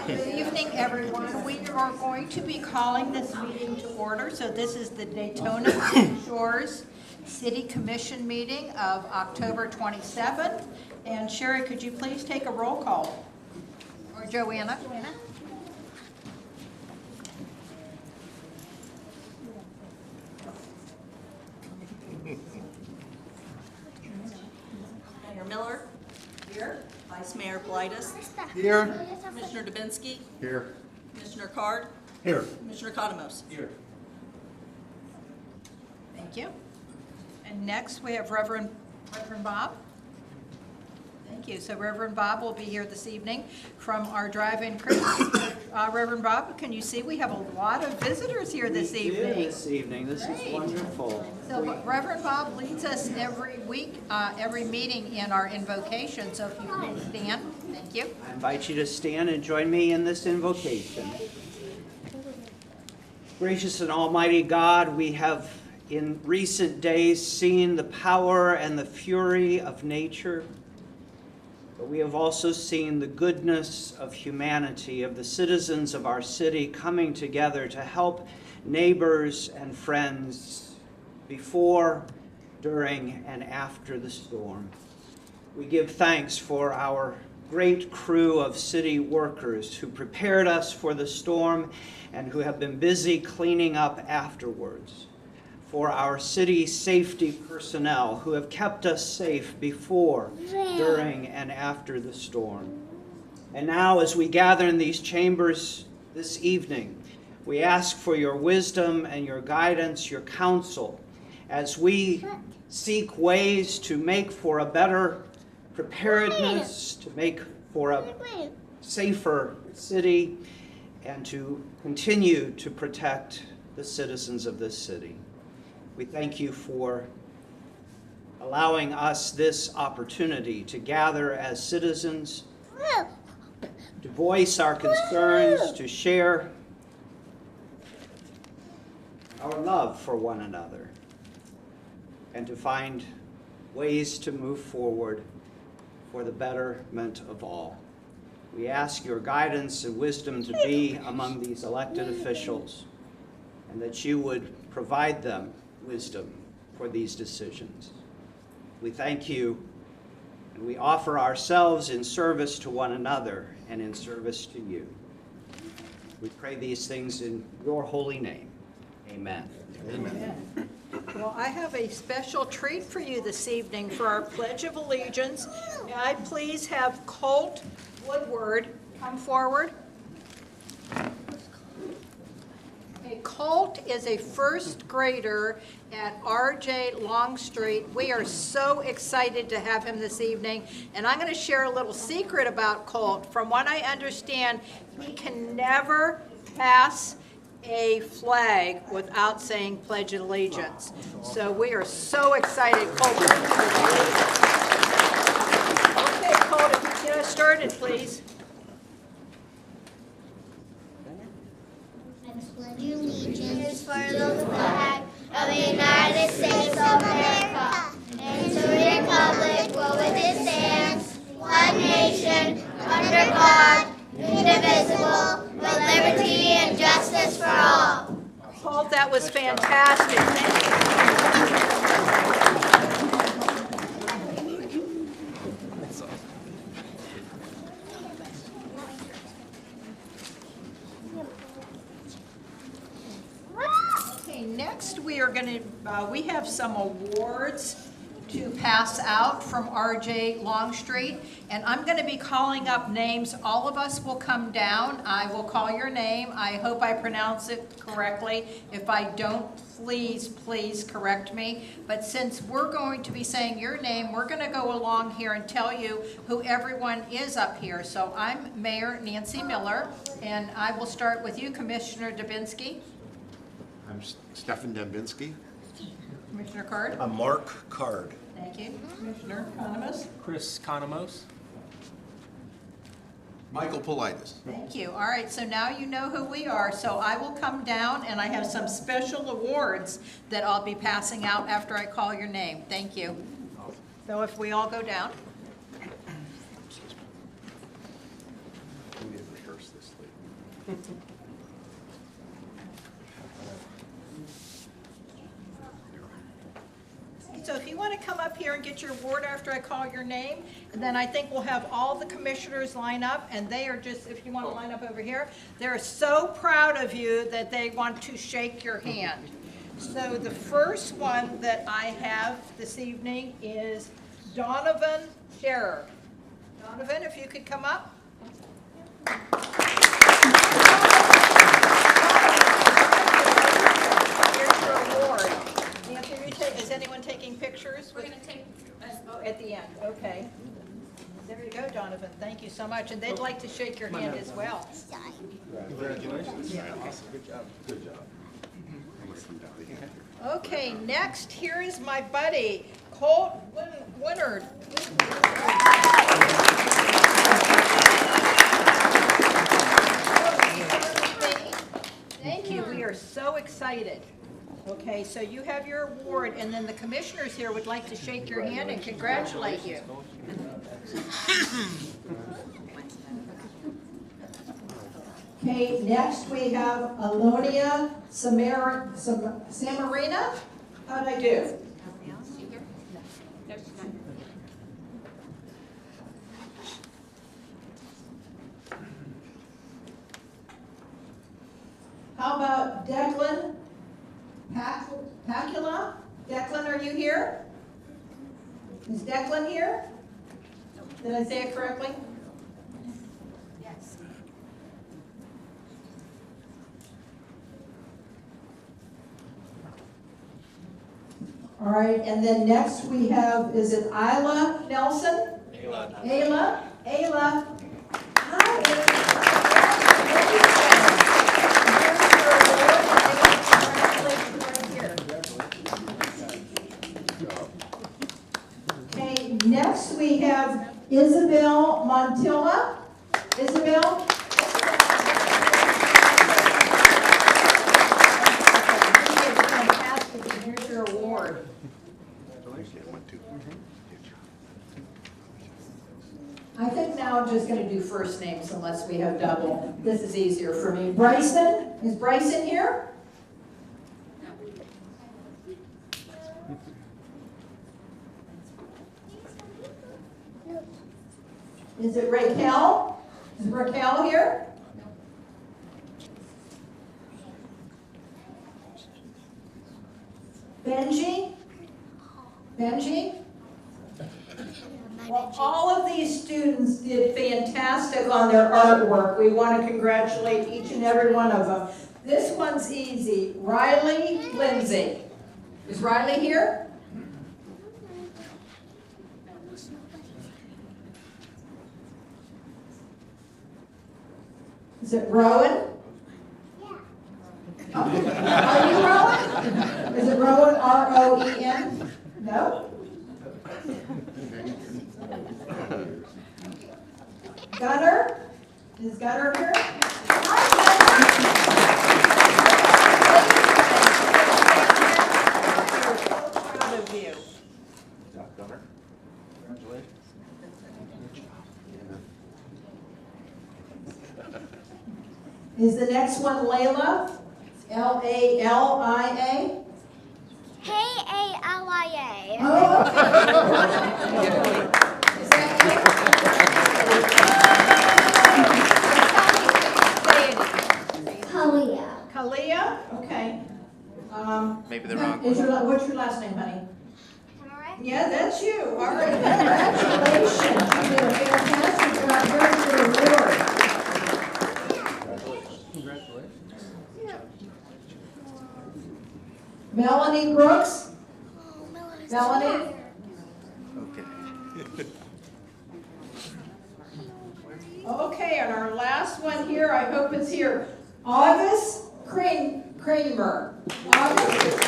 Good evening, everyone. We are going to be calling this meeting to order. So this is the Daytona Shores City Commission meeting of October 27th. And Sherry, could you please take a roll call? Or Joanna? Mayor Miller. Here. Vice Mayor Blightus. Here. Commissioner Dubinsky. Here. Commissioner Card. Here. Commissioner Cottemos. Here. Thank you. And next, we have Reverend Bob. Thank you. So Reverend Bob will be here this evening from our drive-in crew. Reverend Bob, can you see we have a lot of visitors here this evening? This evening, this is Great. wonderful. So Reverend Bob leads us every week, every meeting in our invocation. So if you please stand, thank you. I invite you to stand and join me in this invocation. Gracious and almighty God, we have in recent days seen the power and the fury of nature, but we have also seen the goodness of humanity, of the citizens of our city coming together to help neighbors and friends before, during, and after the storm. We give thanks for our great crew of city workers who prepared us for the storm and who have been busy cleaning up afterwards. For our city safety personnel who have kept us safe before, during, and after the storm. And now, as we gather in these chambers this evening, we ask for your wisdom and your guidance, your counsel, as we seek ways to make for a better preparedness, to make for a safer city, and to continue to protect the citizens of this city. We thank you for allowing us this opportunity to gather as citizens, to voice our concerns, to share our love for one another, and to find ways to move forward for the betterment of all. We ask your guidance and wisdom to be among these elected officials, and that you would provide them wisdom for these decisions. We thank you, and we offer ourselves in service to one another and in service to you. We pray these things in your holy name. Amen. Amen. Well, I have a special treat for you this evening for our Pledge of Allegiance. May I please have Colt Woodward come forward? Okay, Colt is a first grader at R.J. Longstreet. We are so excited to have him this evening. And I'm going to share a little secret about Colt. From what I understand, he can never pass a flag without saying Pledge of Allegiance. So we are so excited, Colt. Okay, Colt, if you get us started, please. I pledge allegiance for the flag of the United States of America and to the republic for which it stands, one nation, under God, indivisible, with liberty and justice for all. Colt, that was fantastic. Thank you. Okay, next we are going to, we have some awards to pass out from RJ Longstreet, and I'm going to be calling up names. All of us will come down. I will call your name. I hope I pronounce it correctly. If I don't, please correct me. But since we're going to be saying your name, we're going to go along here and tell you who everyone is up here. So I'm Mayor Nancy Miller, and I will start with you, Commissioner Dubinsky. I'm Stefan Dembinski. Commissioner Card. I'm Mark Card. Thank you. Commissioner Economos. Chris Conamos. Michael Politis. Thank you. All right, so now you know who we are. So I will come down and I have some special awards that I'll be passing out after I call your name. Thank you. So if we all go down. We need to rehearse this later. So if you want to come up here and get your award after I call your name, and then I think we'll have all the commissioners line up, and they are just, if you want to line up over here, they're so proud of you that they want to shake your hand. So the first one that I have this evening is Donovan Scherer. Donovan, if you could come up. Here's your award. Nancy, is anyone taking pictures? We're going to take at the end. Okay. There you go, Donovan. Thank you so much. And they'd like to shake your hand as well. Congratulations. Yeah, okay. Awesome. Good job. Good job. I'm gonna come down the end here. Okay, next, here is my buddy, Colt Winard. Thank you. We are so excited. Okay, so you have your award, and then the commissioners here would like to shake your hand and congratulate you. Okay, next we have Alonia Samarina. How'd I do? How about Declan Pacula? Declan, are you here? Is Declan here? Did I say it correctly? Yes. All right, and then next we have, is it Isla Nelson? Ayla. Ayla. Hi, Ayla. Okay, next we have Isabel Montilla. Isabel? Fantastic, and here's your award. I think now I'm just going to do first names unless we have double. This is easier for me. Bryson? Is Bryson here? Is it Raquel? Is Raquel here? Benji? Benji? Well, all of these students did fantastic on their artwork. We want to congratulate each and every one of them. This one's easy. Riley Lindsay. Is Riley here? Is it Rowan? Yeah. Are you Rowan? Is it Rowan, R-O-E-N? No? Gunner? Is Gunner here? Hi, Gunner. We're so proud of you. Gunner. Congratulations. Is the next one Layla? L-A-L-I-A? K-A-L-I-A. Oh, okay. Is that you? Kalia. Kalia? Okay. Maybe the wrong What's your last name, honey? Tamara? Yeah, that's you. All right, congratulations. You did a fantastic job. Here's your award. Melanie Brooks? Melanie? Okay. Okay, and our last one here, I hope it's here. August Kramer. August,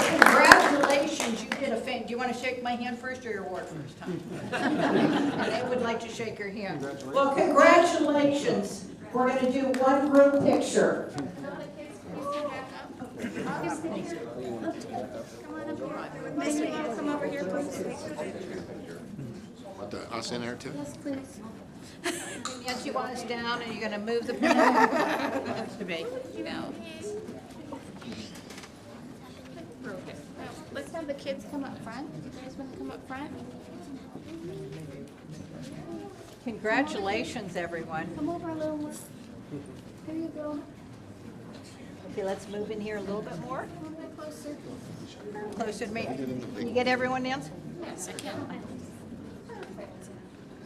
congratulations. You did a do you want to shake my hand first or your award first, huh? They would like to shake your hand. Well, congratulations. We're going to do one group picture. Come over here, please. Want us in there too? Yes, please. Yes, you want us down and you're going to move the pen? To be. No. Let's have the kids come up front. You guys want to come up front? Congratulations, everyone. Come over a little more. Here you go. Okay, let's move in here a little bit more. A little bit closer. Closer to me. Can you get everyone, Nancy? Yes, I can.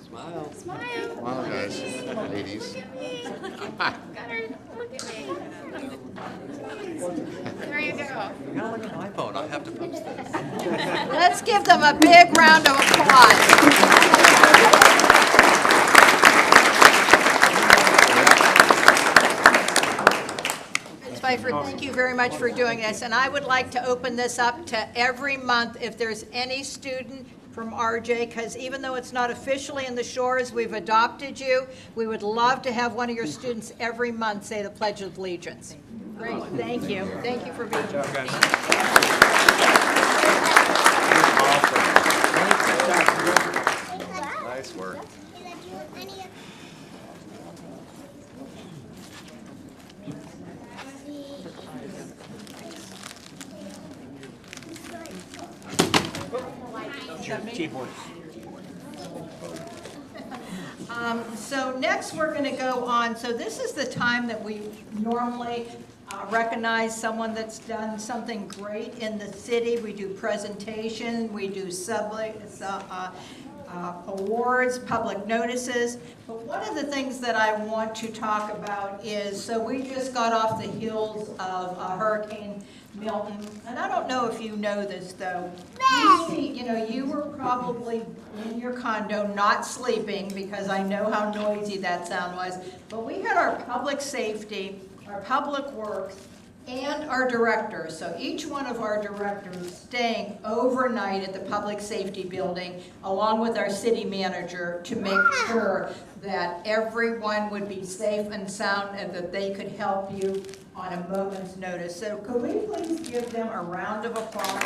Smile. Smile. Smile, guys. Ladies. Got her. Look at me. There you go. You're not like an iPhone. I have to post this. Let's give them a big round of applause. Ms. Pfeiffer, thank you very much for doing this. And I would like to open this up to every month if there's any student from RJ, because even though it's not officially in the Shores, we've adopted you. We would love to have one of your students every month say the Pledge of Allegiance. Great, thank you. Thank you for being here. Nice work. So next, we're going to go on. So this is the time that we normally recognize someone that's done something great in the city. We do presentation, we do awards, public notices. But one of the things that I want to talk about is, so we just got off the heels of Hurricane Milton, and I don't know if you know this though. You were probably in your condo not sleeping because I know how noisy that sound was, but we had our public safety, our public works, and our directors. So each one of our directors staying overnight at the public safety building along with our city manager to make sure that everyone would be safe and sound and that they could help you on a moment's notice. So could we please give them a round of applause?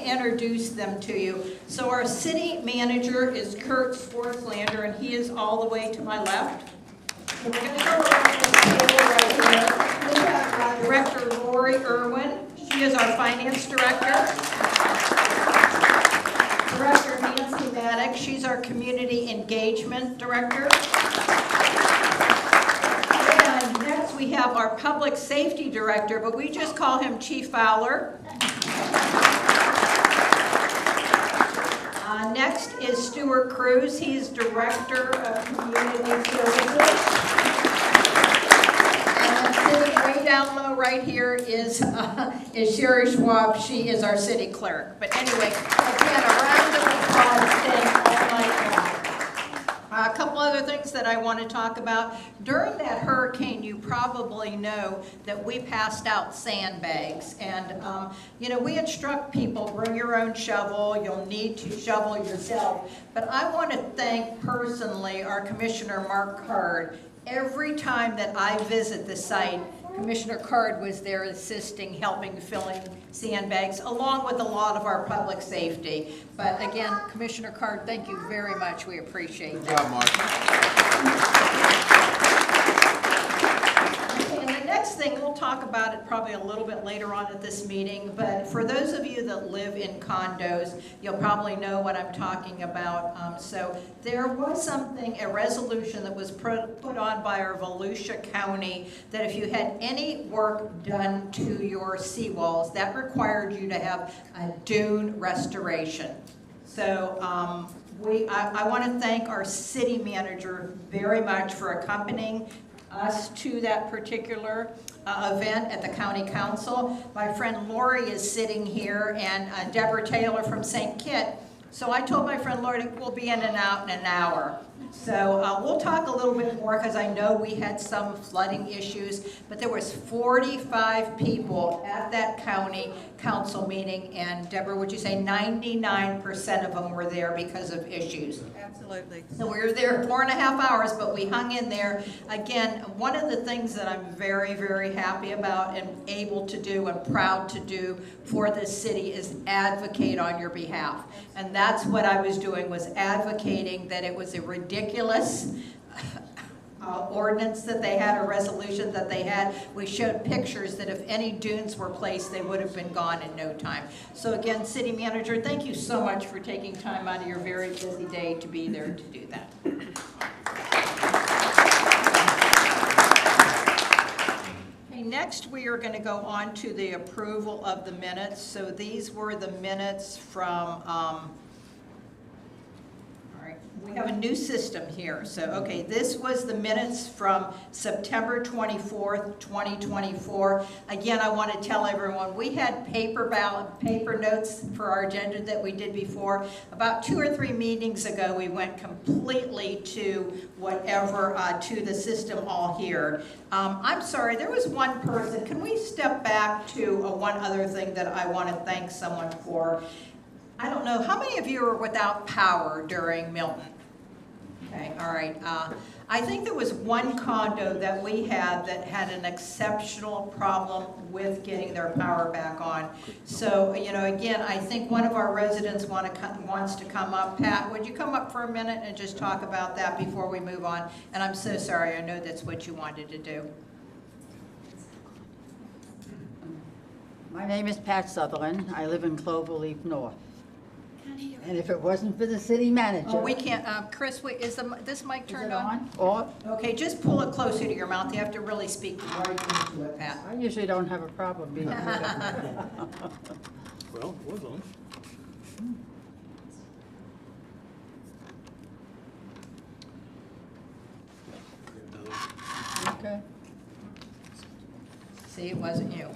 Introduce them to you. So our city manager is Kurt Swartzlander, and he is all the way to my left. So we're going to go around this table right here. We have Director Lori Irwin. She is our finance director. Director Nancy Maddox. She's our community engagement director. And next we have our public safety director, but we just call him Chief Fowler. Next is Stuart Cruz. He's Director of Community Services. And then sitting way down low right here is Sherry Schwab. She is our city clerk. But anyway, again, a round of applause staying all night long. A couple other things that I want to talk about. During that hurricane, you probably know that we passed out sandbags. And, we instruct people, bring your own shovel. You'll need to shovel yourself. But I want to thank personally our Commissioner Mark Card. every time that I visit the site, Commissioner Card was there assisting, helping, filling sandbags, along with a lot of our public safety. But again, Commissioner Card, thank you very much. We appreciate Good that. job, Mark. Okay, and the next thing, we'll talk about it probably a little bit later on at this meeting, but for those of you that live in condos, you'll probably know what I'm talking about. So there was something, a resolution that was put on by our Volusia County, that if you had any work done to your seawalls, that required you to have a dune restoration. So I want to thank our city manager very much for accompanying us to that particular event at the county council. My friend Lori is sitting here, and Deborah Taylor from St. Kitts. So I told my friend Lori we'll be in and out in an hour. So we'll talk a little bit more, because I know we had some flooding issues, but there was 45 people at that county council meeting, and Deborah, would you say 99% of them were there because of issues? Absolutely. So we were there 4.5 hours, but we hung in there. Again, one of the things that I'm very, very happy about and able to do and proud to do for this city is advocate on your behalf. And that's what I was doing, was advocating that it was a ridiculous ordinance that they had, a resolution that they had. We showed pictures that if any dunes were placed, they would have been gone in no time. So again, City Manager, thank you so much for taking time out of your very busy day to be there to do that. Okay, next we are going to go on to the approval of the minutes. So these were the minutes from we have a new system here. So, okay, this was the minutes from September 24th, 2024. Again, I want to tell everyone, we had paper notes for our agenda that we did before. About 2 or 3 meetings ago, we went completely to whatever, to the system all here. I'm sorry, there was one person. Can we step back to one other thing that I want to thank someone for? I don't know, how many of you were without power during Milton? Okay, all right. I think there was one condo that we had that had an exceptional problem with getting their power back on. So, you know, again, I think one of our residents wants to come up. Pat, would you come up for a minute and just talk about that before we move on? And I'm so sorry, I know that's what you wanted to do. My name is Pat Sutherland. I live in Cloverleaf North. And if it wasn't for the city manager... Oh, we can't, Chris, wait, is this mic turned on? Or, Okay, just pull it closer to your mouth. You have to really speak right into it, Pat. I usually don't have a problem being here. Well, it was on. Okay. See, it wasn't you.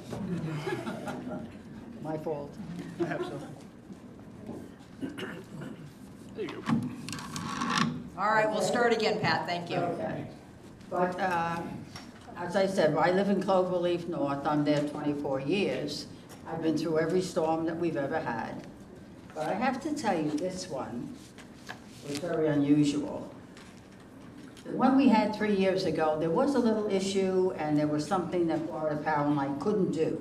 My fault. I have some. There you go. All right, we'll start again, Pat, thank you. Okay. But, as I said, I live in Cloverleaf North. I'm there 24 years. I've been through every storm that we've ever had. But I have to tell you, this one was very unusual. The one we had 3 years ago, there was a little issue, and there was something that Florida Power and Light couldn't do.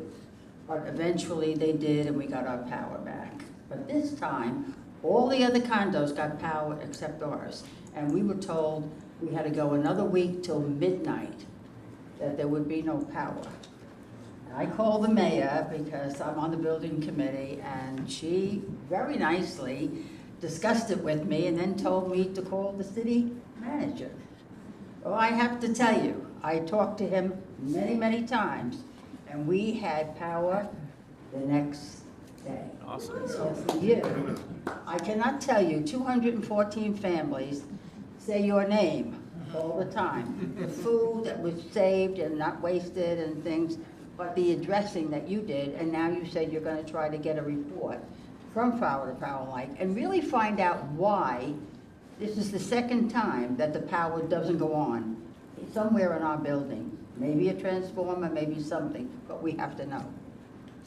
But eventually they did, and we got our power back. But this time, all the other condos got power except ours. And we were told we had to go another week till midnight, that there would be no power. And I called the mayor because I'm on the building committee, and she very nicely discussed it with me and then told me to call the city manager. Well, I have to tell you, I talked to him many, many times, and we had power the next day. Awesome. So for you, I cannot tell you, 214 families say your name all the time. The food that was saved and not wasted and things, but the addressing that you did, and now you said you're gonna try to get a report from Florida Power and Light and really find out why this is the second time that the power doesn't go on somewhere in our building. Maybe a transformer, maybe something, but we have to know.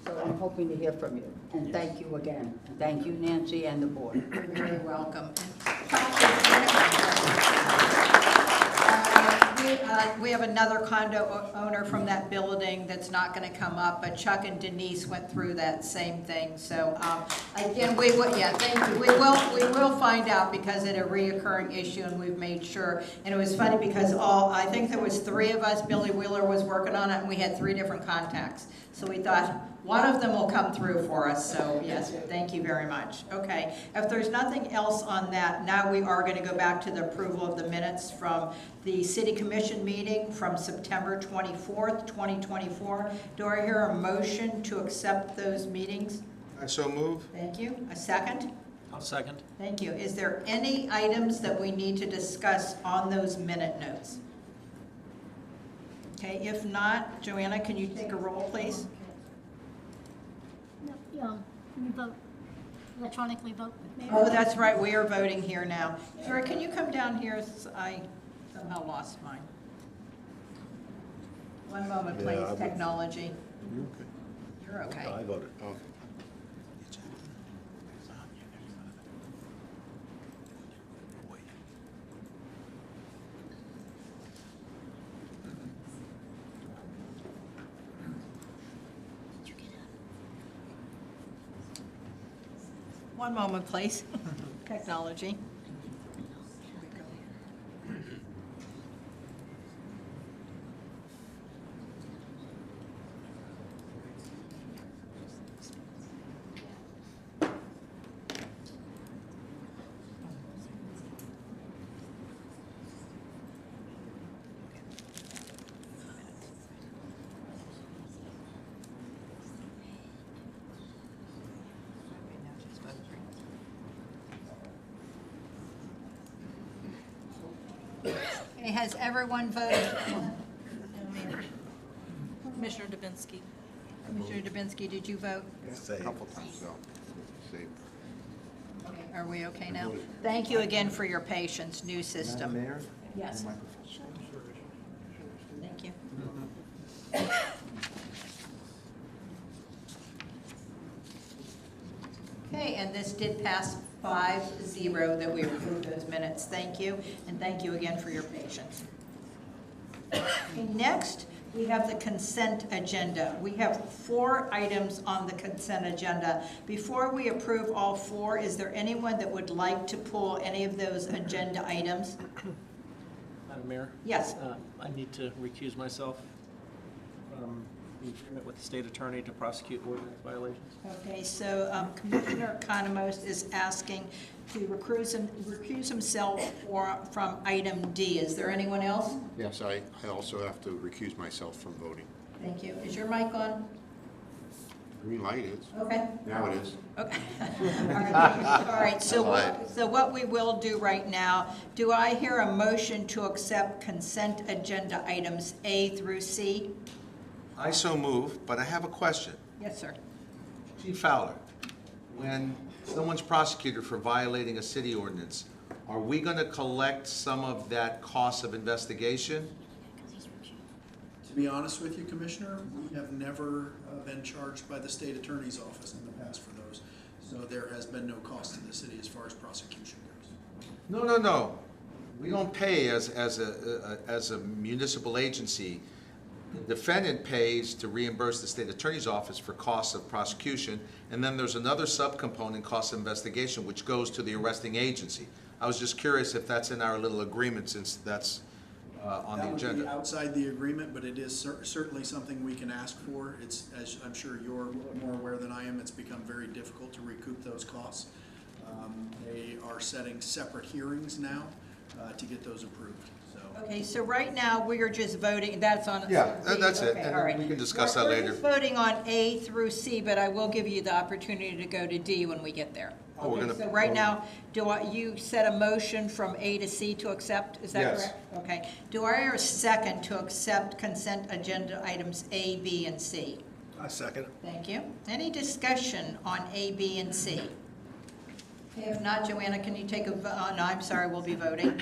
So I'm hoping to hear from you. And thank you again. And thank you, Nancy, and the board. You're very welcome. we have another condo owner from that building that's not gonna come up, but Chuck and Denise went through that same thing, so, again, we will, yeah, thank you, we will find out because it's a reoccurring issue, and we've made sure, and it was funny because I think there was 3 of us, Billy Wheeler was working on it, and we had 3 different contacts, so we thought, one of them will come through for us, so yes, thank you very much. Okay, if there's nothing else on that, now we are going to go back to the approval of the minutes from the City Commission meeting from September 24th, 2024. Do I hear a motion to accept those meetings? I so move. Thank you. A second? I'll second. Thank you. Is there any items that we need to discuss on those minute notes? Okay, if not, Joanna, can you take a roll, please? No, we vote, electronically vote. Oh, that's right, we are voting here now. Sarah, can you come down here? I somehow lost mine. One moment, Yeah, please, I would- technology. You okay? You're okay. I voted. Okay. One moment, please. Technology. Okay, has everyone voted? Commissioner Dubinsky. Commissioner Dubinsky, did you vote? A couple times, so. Save. Okay, are we okay now? Thank you again for your patience, new system. Mayor? Yes. Thank you. Okay, and this did pass 5-0 that we approved those minutes. Thank you, and thank you again for your patience. Okay, next, we have the consent agenda. We have 4 items on the consent agenda. Before we approve all 4, is there anyone that would like to pull any of those agenda items? Madam Mayor? Yes. I need to recuse myself from the agreement with the state attorney to prosecute ordinance violations. Okay, so Commissioner Economos is asking to recuse himself from item D. Is there anyone else? Yes, I also have to recuse myself from voting. Thank you. Is your mic on? Green light is. Okay. Now it is. Okay. All right, so That's what we will do right now, do I hear a motion to accept consent agenda items A through C? I so move, but I have a question. Yes, sir. Chief Fowler, when someone's prosecuted for violating a city ordinance, are we going to collect some of that cost of investigation? To be honest with you, Commissioner, we have never been charged by the state attorney's office in the past for those. So there has been no cost to the city as far as prosecution goes. No. We don't pay as a municipal agency. The defendant pays to reimburse the state attorney's office for costs of prosecution, and then there's another subcomponent, cost of investigation, which goes to the arresting agency. I was just curious if that's in our little agreement, since that's on the That would be agenda. outside the agreement, but it is certainly something we can ask for. It's, as I'm sure you're more aware than I am, it's become very difficult to recoup those costs. They are setting separate hearings now to get those approved, so. Okay, so right now, we are just voting, that's on. Yeah, that's it, Okay, and all right. we can discuss that We're later. just voting on A through C, but I will give you the opportunity to go to D when we get there. Oh, we're Okay, gonna- so right now, you set a motion from A to C to accept, is that Yes. correct? Okay. Do I hear a second to accept consent agenda items A, B, and C? I second. Thank you. Any discussion on A, B, and C? Okay, if not, Joanna, can you take a, no, I'm sorry, we'll be voting.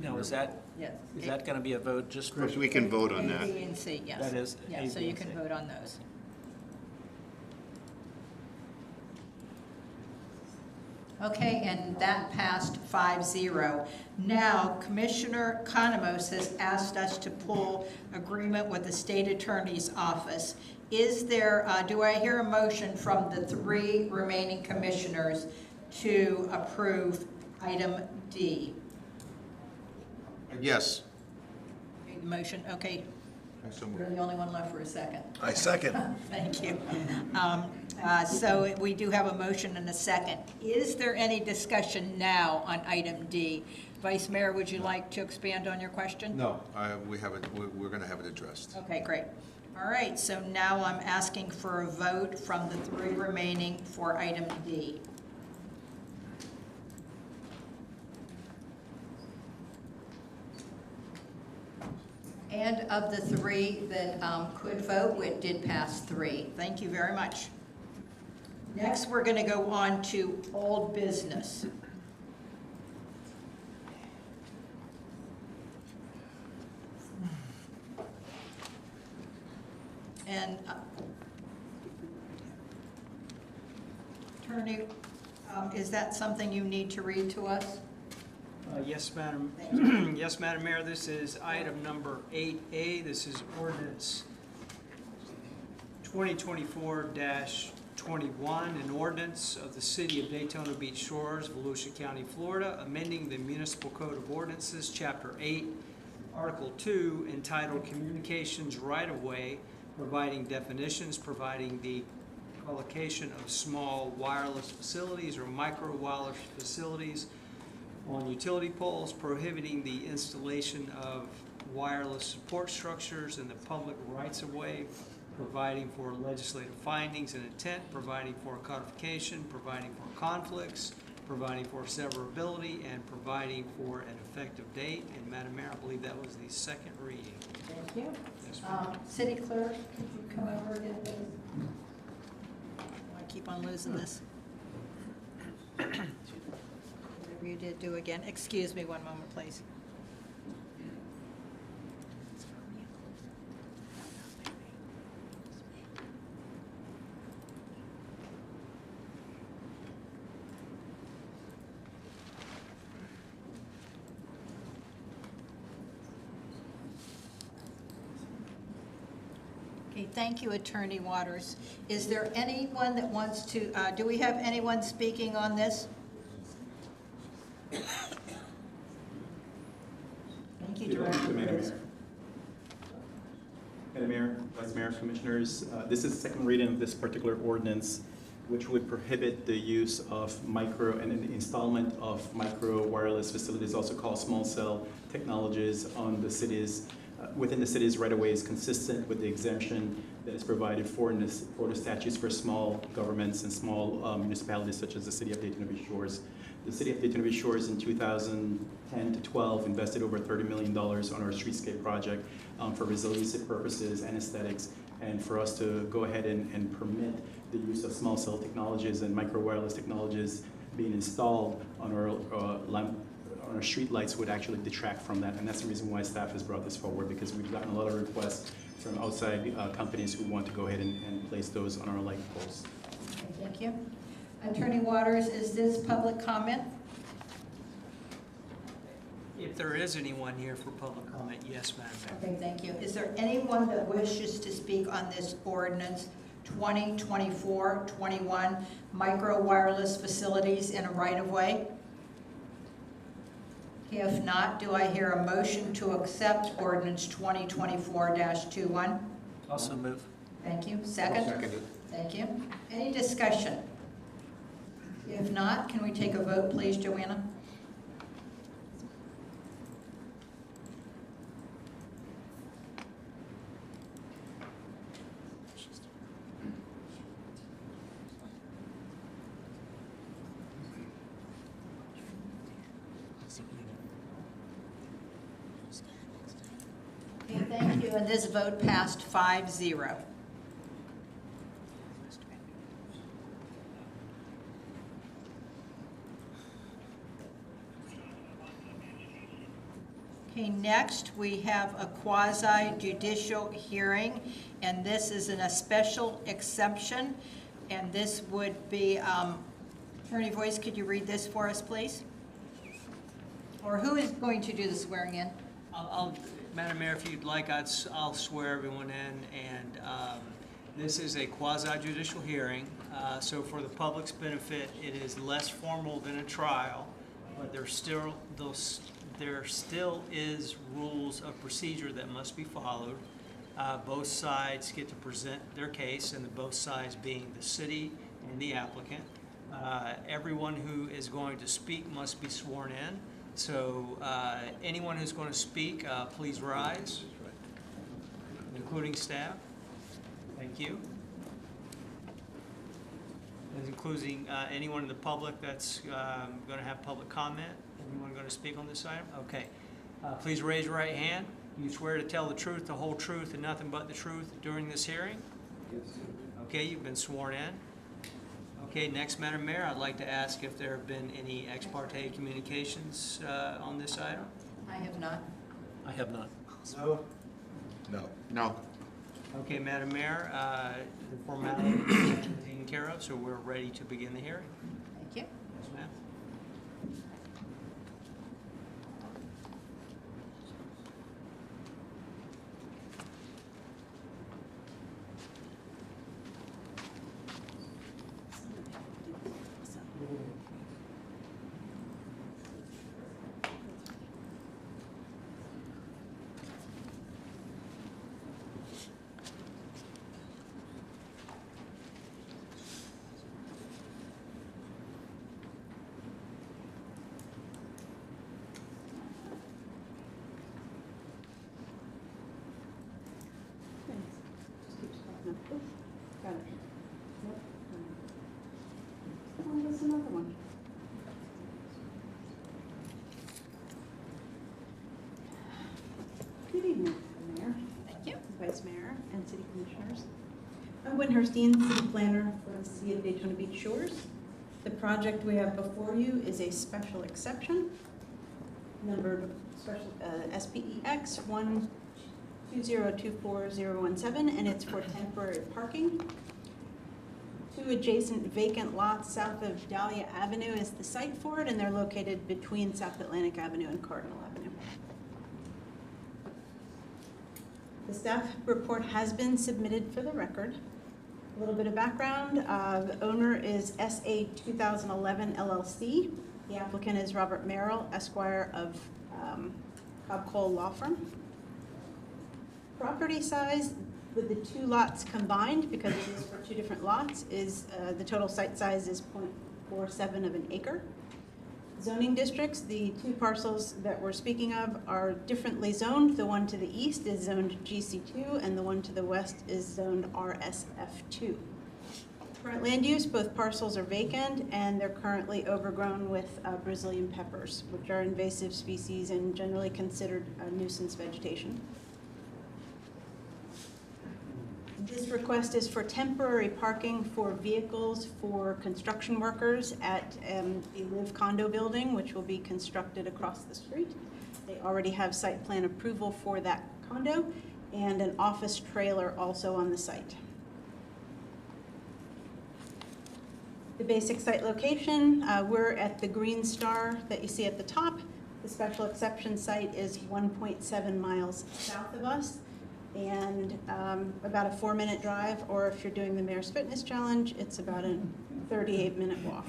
Now, is that Yes. going to be a vote just for? Chris, we can vote on A, that. B, and C, yes. That is Yeah, A, so B, you and can C. vote on those. Okay, and that passed 5-0. Now, Commissioner Kanamos has asked us to pull agreement with the State Attorney's Office. Is there, do I hear a motion from the 3 remaining commissioners to approve item D? Yes. Motion, okay. So You're the only one left for a second. I second. Thank you. So we do have a motion and a second. Is there any discussion now on item D? Vice Mayor, would you like to expand on your question? No, we have it, we're going to have it addressed. Okay, great. All right, so now I'm asking for a vote from the 3 remaining for item D. And of the 3 that could vote, it did pass 3. Thank you very much. Next, we're going to go on to old business. And Attorney, is that something you need to read to us? Yes, Madam. Yes, Madam Mayor, this is item number 8A. This is ordinance 2024-21, an ordinance of the City of Daytona Beach Shores, Volusia County, Florida, amending the Municipal Code of Ordinances, Chapter 8, Article 2, entitled Communications Right-of-Way, providing definitions, providing the collocation of small wireless facilities or micro wireless facilities on utility poles, prohibiting the installation of wireless support structures in the public rights-of-way, providing for legislative findings and intent, providing for codification, providing for conflicts, providing for severability, and providing for an effective date. And Madam Mayor, I believe that was the second reading. Thank you. Yes, ma'am. City Clerk, could you come over again, please? I keep on losing this. Whatever you did, do again. Excuse me one moment, please. Okay, thank you, Attorney Waters. Is there anyone that wants to, do we have anyone speaking on this? Thank you, Director Liz. Madam Mayor, Vice Mayor, Commissioners, this is the second reading of this particular ordinance, which would prohibit the use of micro and the installment of micro wireless facilities, also called small cell technologies, on the city's within the city's right-of-ways, consistent with the exemption that is provided for in the statutes for small governments and small municipalities such as the City of Daytona Beach Shores. The City of Daytona Beach Shores in 2010 to 12 invested over $30 million on our streetscape project for resiliency purposes and aesthetics, and for us to go ahead and permit the use of small cell technologies and micro wireless technologies being installed on our our street lights would actually detract from that, and that's the reason why staff has brought this forward, because we've gotten a lot of requests from outside companies who want to go ahead and place those on our light poles. Okay, thank you. Attorney Waters, is this public comment? If there is anyone here for public comment, yes, Madam Mayor. Okay, thank you. Is there anyone that wishes to speak on this ordinance 2024-21, micro wireless facilities in a right-of-way? If not, do I hear a motion to accept ordinance 2024-21? Also move. Thank you. Second? Seconded. Thank you. Any discussion? If not, can we take a vote, please, Joanna? Okay, thank you, and this vote passed 5-0. Okay, next we have a quasi-judicial hearing, and this is in a special exception, and this would be Attorney Voice, could you read this for us, please? Or who is going to do the swearing in? Madam Mayor, if you'd like, I'll swear everyone in, and this is a quasi-judicial hearing, so for the public's benefit, it is less formal than a trial, but there still is rules of procedure that must be followed. Both sides get to present their case, and both sides being the city and the applicant. Everyone who is going to speak must be sworn in. So anyone who's going to speak, please rise, including staff. Thank you. And including anyone in the public that's going to have public comment. Anyone going to speak on this item? Okay. Please raise your right hand. You swear to tell the truth, the whole truth, and nothing but the truth during this hearing? Yes. Okay, you've been sworn in. Okay, next, Madam Mayor, I'd like to ask if there have been any ex parte communications on this item. I have not. I have not. No. No. No. Okay, Madam Mayor, the formality is taken care of, so we're ready to begin the hearing. Thank you. Yes, ma'am. Got it. Yep. Oh, there's another one. Good evening, Mayor, Thank you. Vice Mayor, and City Commissioners. I'm Gwen Herstein, City Planner for the City of Daytona Beach Shores. The project we have before you is a special exception, numbered SPEX 12024-017, and it's for temporary parking. 2 adjacent vacant lots south of Dahlia Avenue is the site for it, and they're located between South Atlantic Avenue and Cardinal Avenue. The staff report has been submitted for the record. A little bit of background, the owner is SA 2011 LLC. The applicant is Robert Merrill, Esquire of Cobb Cole Law Firm. Property size with the 2 lots combined, because it is for 2 different lots, is the total site size is 0.47 of an acre. Zoning districts, the 2 parcels that we're speaking of are differently zoned. The one to the east is zoned GC2, and the one to the west is zoned RSF2. Current land use, both parcels are vacant, and they're currently overgrown with Brazilian peppers, which are invasive species and generally considered a nuisance vegetation. This request is for temporary parking for vehicles for construction workers at the Live condo building, which will be constructed across the street. They already have site plan approval for that condo and an office trailer also on the site. The basic site location, we're at the green star that you see at the top. The special exception site is 1.7 miles south of us, and about a 4-minute drive, or if you're doing the Mayor's Fitness Challenge, it's about a 38-minute walk.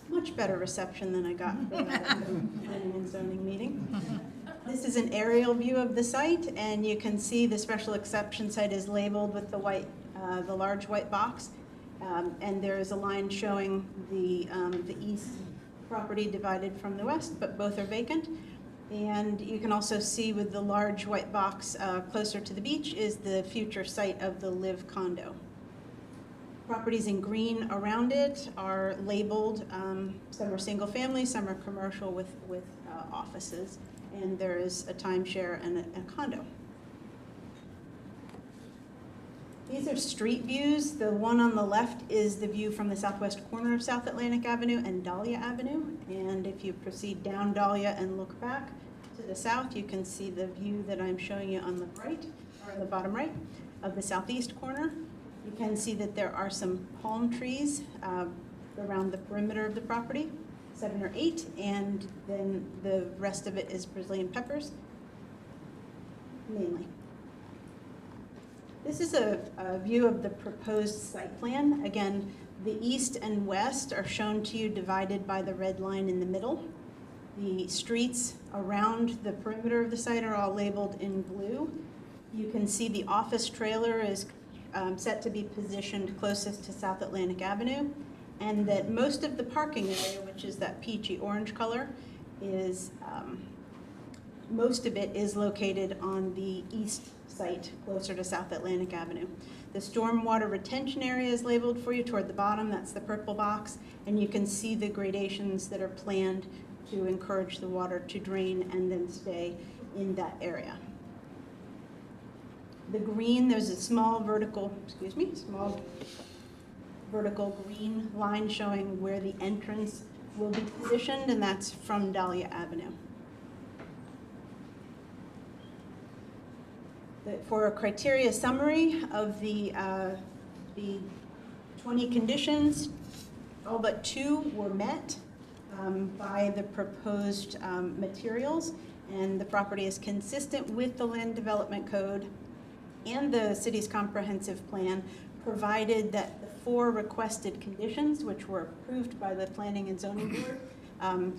Much better reception than I got for that planning and zoning meeting. This is an aerial view of the site, and you can see the special exception site is labeled with the white, the large white box, and there is a line showing the east property divided from the west, but both are vacant. And you can also see with the large white box closer to the beach is the future site of the Live condo. Properties in green around it are labeled, some are single family, some are commercial with offices, and there is a timeshare and a condo. These are street views. The one on the left is the view from the southwest corner of South Atlantic Avenue and Dahlia Avenue. And if you proceed down Dahlia and look back to the south, you can see the view that I'm showing you on the right, or the bottom right, of the southeast corner. You can see that there are some palm trees around the perimeter of the property, 7 or 8, and then the rest of it is Brazilian peppers, mainly. This is a view of the proposed site plan. Again, the east and west are shown to you divided by the red line in the middle. The streets around the perimeter of the site are all labeled in blue. You can see the office trailer is set to be positioned closest to South Atlantic Avenue, and that most of the parking area, which is that peachy orange color, is most of it is located on the east site, closer to South Atlantic Avenue. The stormwater retention area is labeled for you toward the bottom, that's the purple box, and you can see the gradations that are planned to encourage the water to drain and then stay in that area. The green, there's a small vertical green line showing where the entrance will be positioned, and that's from Dahlia Avenue. For a criteria summary of the 20 conditions, all but 2 were met by the proposed materials, and the property is consistent with the Land Development Code and the city's comprehensive plan, provided that the 4 requested conditions, which were approved by the Planning and Zoning Board,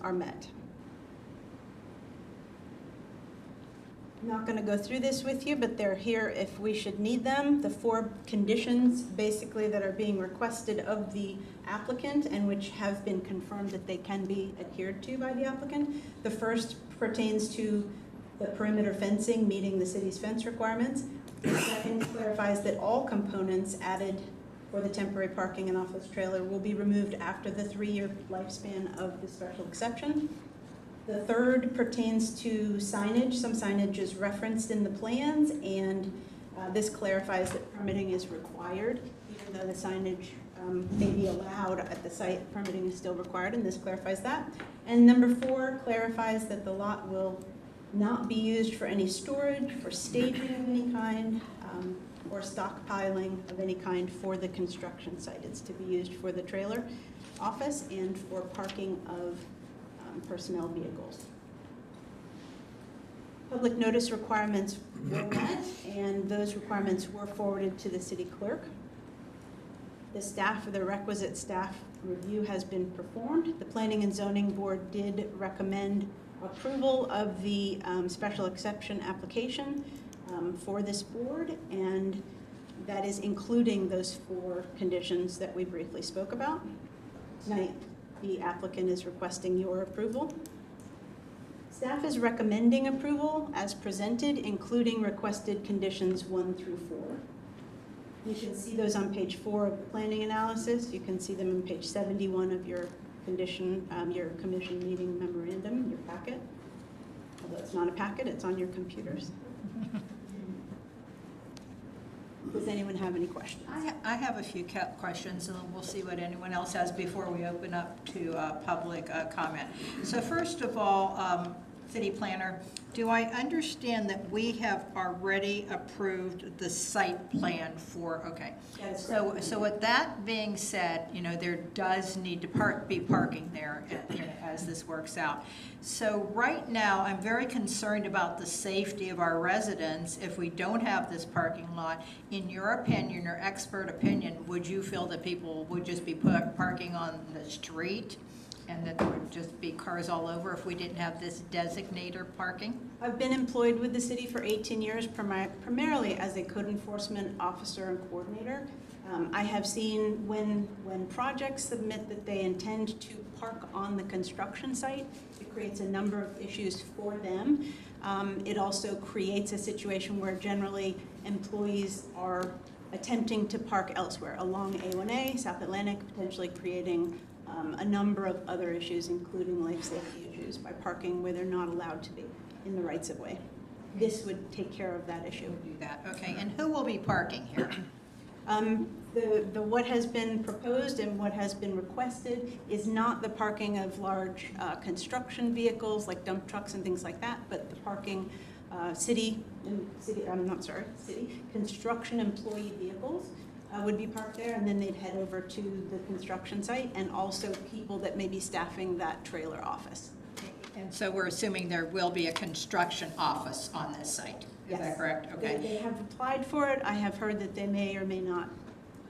are met. I'm not going to go through this with you, but they're here if we should need them. The 4 conditions basically that are being requested of the applicant and which have been confirmed that they can be adhered to by the applicant. The first pertains to the perimeter fencing meeting the city's fence requirements. The second clarifies that all components added for the temporary parking and office trailer will be removed after the 3-year lifespan of the special exception. The third pertains to signage. Some signage is referenced in the plans, and this clarifies that permitting is required. Even though the signage may be allowed at the site, permitting is still required, and this clarifies that. And number 4 clarifies that the lot will not be used for any storage, for staging of any kind, or stockpiling of any kind for the construction site. It's to be used for the trailer office and for parking of personnel vehicles. Public notice requirements were met, and those requirements were forwarded to the city clerk. The requisite staff review has been performed. The Planning and Zoning Board did recommend approval of the special exception application for this board, and that is including those 4 conditions that we briefly spoke about. Tonight, the applicant is requesting your approval. Staff is recommending approval as presented, including requested conditions 1 through 4. You can see those on page 4 of the planning analysis. You can see them on page 71 of your commission meeting memorandum, your packet. Although it's not a packet, it's on your computers. Does anyone have any questions? I have a few questions, and then we'll see what anyone else has before we open up to public comment. So first of all, City Planner, do I understand that we have already approved the site plan for, okay. So with that being said, there does need to be parking there as this works out. So right now, I'm very concerned about the safety of our residents if we don't have this parking lot. In your opinion, your expert opinion, would you feel that people would just be parking on the street and that there would just be cars all over if we didn't have this designator parking? I've been employed with the city for 18 years, primarily as a code enforcement officer and coordinator. I have seen when projects submit that they intend to park on the construction site, it creates a number of issues for them. It also creates a situation where generally employees are attempting to park elsewhere along A1A, South Atlantic, potentially creating a number of other issues, including life safety issues, by parking where they're not allowed to be in the rights of way. This would take care of that issue. Do that, okay. And who will be parking here? What has been proposed and what has been requested is not the parking of large construction vehicles like dump trucks and things like that, but the parking city construction employee vehicles. would be parked there, and then they'd head over to the construction site, and also people that may be staffing that trailer office. And so we're assuming there will be a construction office on this site? Is that Yes. correct? They Okay. have applied for it. I have heard that they may or may not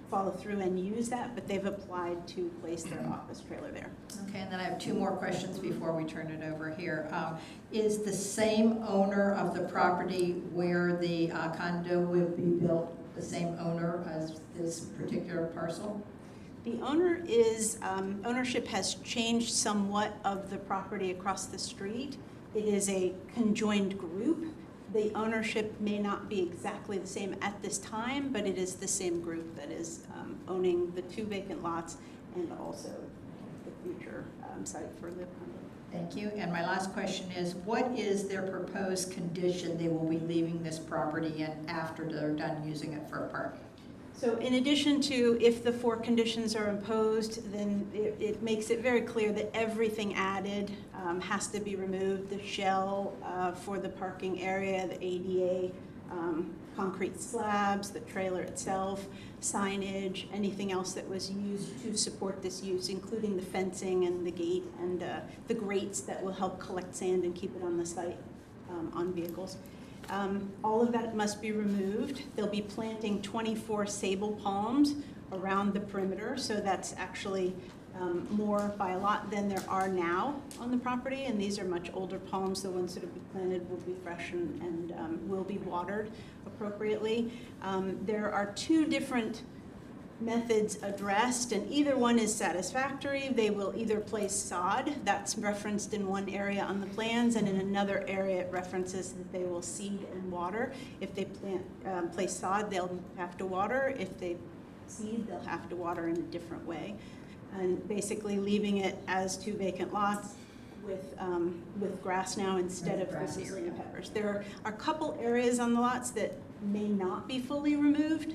follow through and use that, but they've applied to place their office trailer there. Okay, and then I have two more questions before we turn it over here. Is the same owner of the property where the condo will be built the same owner as this particular parcel? The owner is, ownership has changed somewhat of the property across the street. It is a conjoined group. The ownership may not be exactly the same at this time, but it is the same group that is owning the 2 vacant lots and also the future site for the condo. Thank you. And my last question is, what is their proposed condition they will be leaving this property in after they're done using it for parking? So in addition to if the 4 conditions are imposed, then it makes it very clear that everything added has to be removed. The shell for the parking area, the ADA, concrete slabs, the trailer itself, signage, anything else that was used to support this use, including the fencing and the gate and the grates that will help collect sand and keep it on the site on vehicles. All of that must be removed. They'll be planting 24 sable palms around the perimeter, so that's actually more by a lot than there are now on the property, and these are much older palms. The ones that will be planted will be fresh and will be watered appropriately. There are 2 different methods addressed, and either one is satisfactory. They will either place sod, that's referenced in one area on the plans, and in another area it references that they will seed and water. If they place sod, they'll have to water. If they seed, they'll have to water in a different way. And basically leaving it as 2 vacant lots with grass now instead of the Caesarea peppers. There are a couple areas on the lots that may not be fully removed.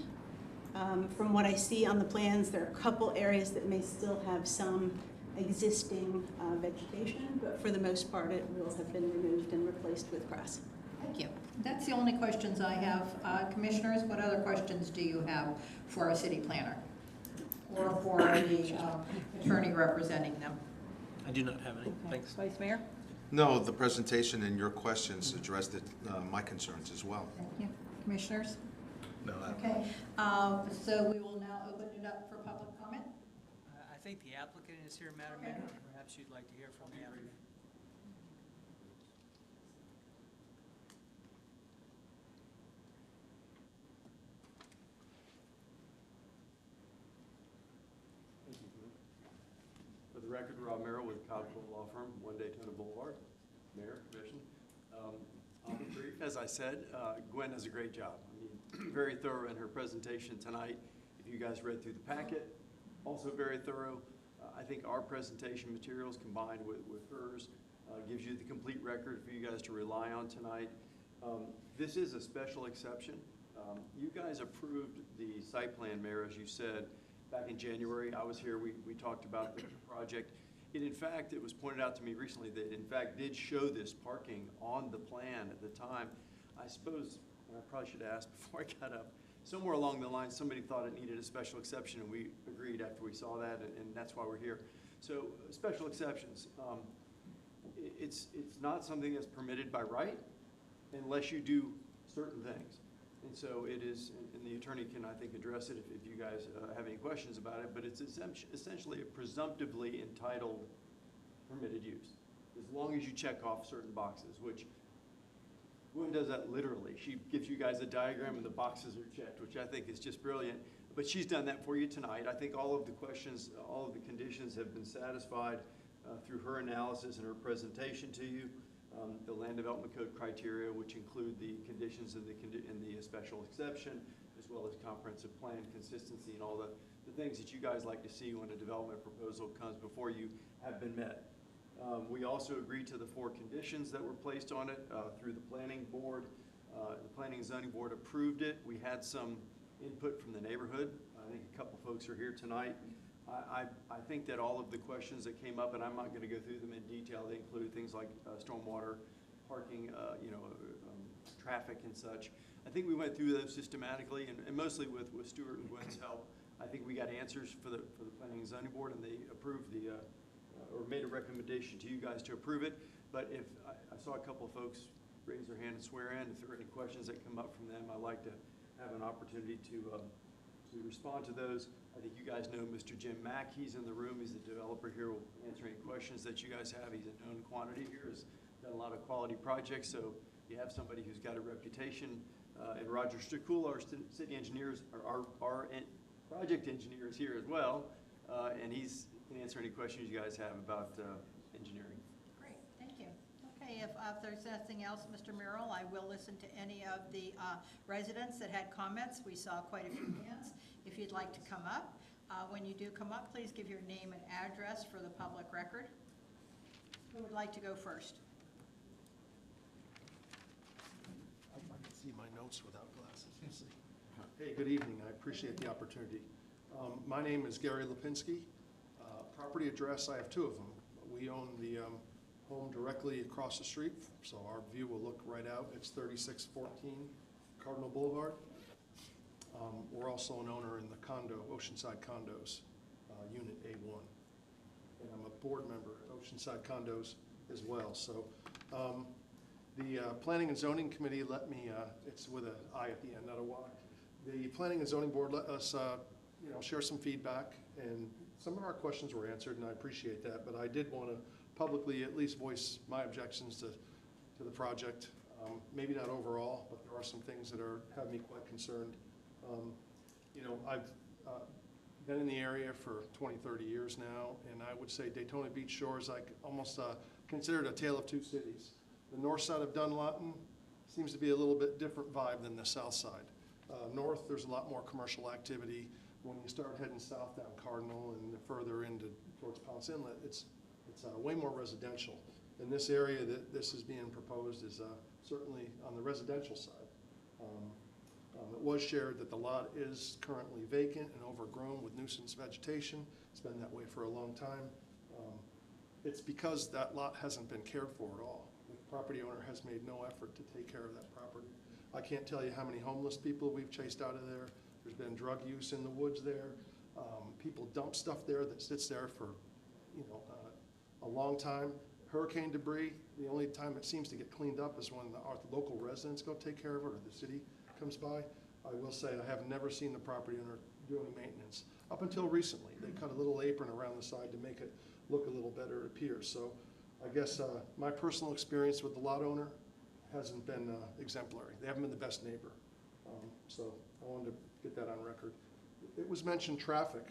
From what I see on the plans, there are a couple areas that may still have some existing vegetation, but for the most part, it will have been removed and replaced with grass. Thank you. That's the only questions I have. Commissioners, what other questions do you have for our city planner? Or for the attorney representing them? I do not have any. Thanks. Vice Mayor? No, the presentation and your questions addressed my concerns as well. Thank you. Commissioners? No. Okay, so we will now open it up for public comment. I think the applicant is here, Madam Mayor. Perhaps you'd like to hear from the applicant. For the record, Rob Merrill with Codwell Law Firm, 1 Daytona Boulevard. Mayor, Commission. I'll be brief. As I said, Gwen does a great job. I mean, very thorough in her presentation tonight. If you guys read through the packet, also very thorough. I think our presentation materials combined with hers gives you the complete record for you guys to rely on tonight. This is a special exception. You guys approved the site plan, Mayor, as you said, back in January. I was here, we talked about the project. In fact, it was pointed out to me recently that it in fact did show this parking on the plan at the time. I suppose, and I probably should have asked before I got up, somewhere along the line somebody thought it needed a special exception, and we agreed after we saw that, and that's why we're here. So special exceptions, it's not something that's permitted by right unless you do certain things. And so it is, and the attorney can, I think, address it if you guys have any questions about it, but it's essentially a presumptively entitled permitted use, as long as you check off certain boxes, which Gwen does that literally. She gives you guys a diagram and the boxes are checked, which I think is just brilliant. But she's done that for you tonight. I think all of the questions, all of the conditions have been satisfied through her analysis and her presentation to you. The Land Development Code criteria, which include the conditions and the special exception, as well as comprehensive plan consistency and all the things that you guys like to see when a development proposal comes before you have been met. We also agreed to the 4 conditions that were placed on it through the planning board. The Planning and Zoning Board approved it. We had some input from the neighborhood. I think a couple folks are here tonight. I think that all of the questions that came up, and I'm not going to go through them in detail, they include things like stormwater, parking, traffic and such. I think we went through those systematically, and mostly with Stuart and Gwen's help. I think we got answers for the Planning and Zoning Board, and they approved or made a recommendation to you guys to approve it. But if, I saw a couple of folks raise their hand and swear in. If there are any questions that come up from them, I'd like to have an opportunity to respond to those. I think you guys know Mr. Jim Mack. He's in the room. He's the developer here. Will answer any questions that you guys have. He's a known quantity here. Has done a lot of quality projects. So you have somebody who's got a reputation. And Roger Stricul, our city engineers, our project engineer is here as well. And he's can answer any questions you guys have about engineering. Great, thank you. Okay, if there's nothing else, Mr. Merrill, I will listen to any of the residents that had comments. We saw quite a few hands. If you'd like to come up, when you do come up, please give your name and address for the public record. Who would like to go first? I can see my notes without glasses. Let's see. Hey, good evening. I appreciate the opportunity. My name is Gary Lipinski. Property address, I have two of them. We own the home directly across the street, so our view will look right out. It's 3614 Cardinal Boulevard. We're also an owner in the condo, Oceanside Condos, Unit A1. And I'm a board member at Oceanside Condos as well. So the Planning and Zoning Committee let me, it's with an I at the end, not a Y. The Planning and Zoning Board let us share some feedback, and some of our questions were answered, and I appreciate that, but I did want to publicly at least voice my objections to the project. Maybe not overall, but there are some things that have me quite concerned. I've been in the area for 20, 30 years now, and I would say Daytona Beach Shore is like almost considered a tale of two cities. The north side of Dunlawton seems to be a little bit different vibe than the south side. North, there's a lot more commercial activity. When you start heading south down Cardinal and further into towards Ponce Inlet, it's way more residential. In this area that this is being proposed is certainly on the residential side. It was shared that the lot is currently vacant and overgrown with nuisance vegetation. It's been that way for a long time. It's because that lot hasn't been cared for at all. The property owner has made no effort to take care of that property. I can't tell you how many homeless people we've chased out of there. There's been drug use in the woods there. People dump stuff there that sits there for, a long time. Hurricane debris, the only time it seems to get cleaned up is when our local residents go take care of it or the city comes by. I will say I have never seen the property owner do any maintenance. Up until recently, they cut a little apron around the side to make it look a little better, it appears. So I guess my personal experience with the lot owner hasn't been exemplary. They haven't been the best neighbor. So I wanted to get that on record. It was mentioned traffic.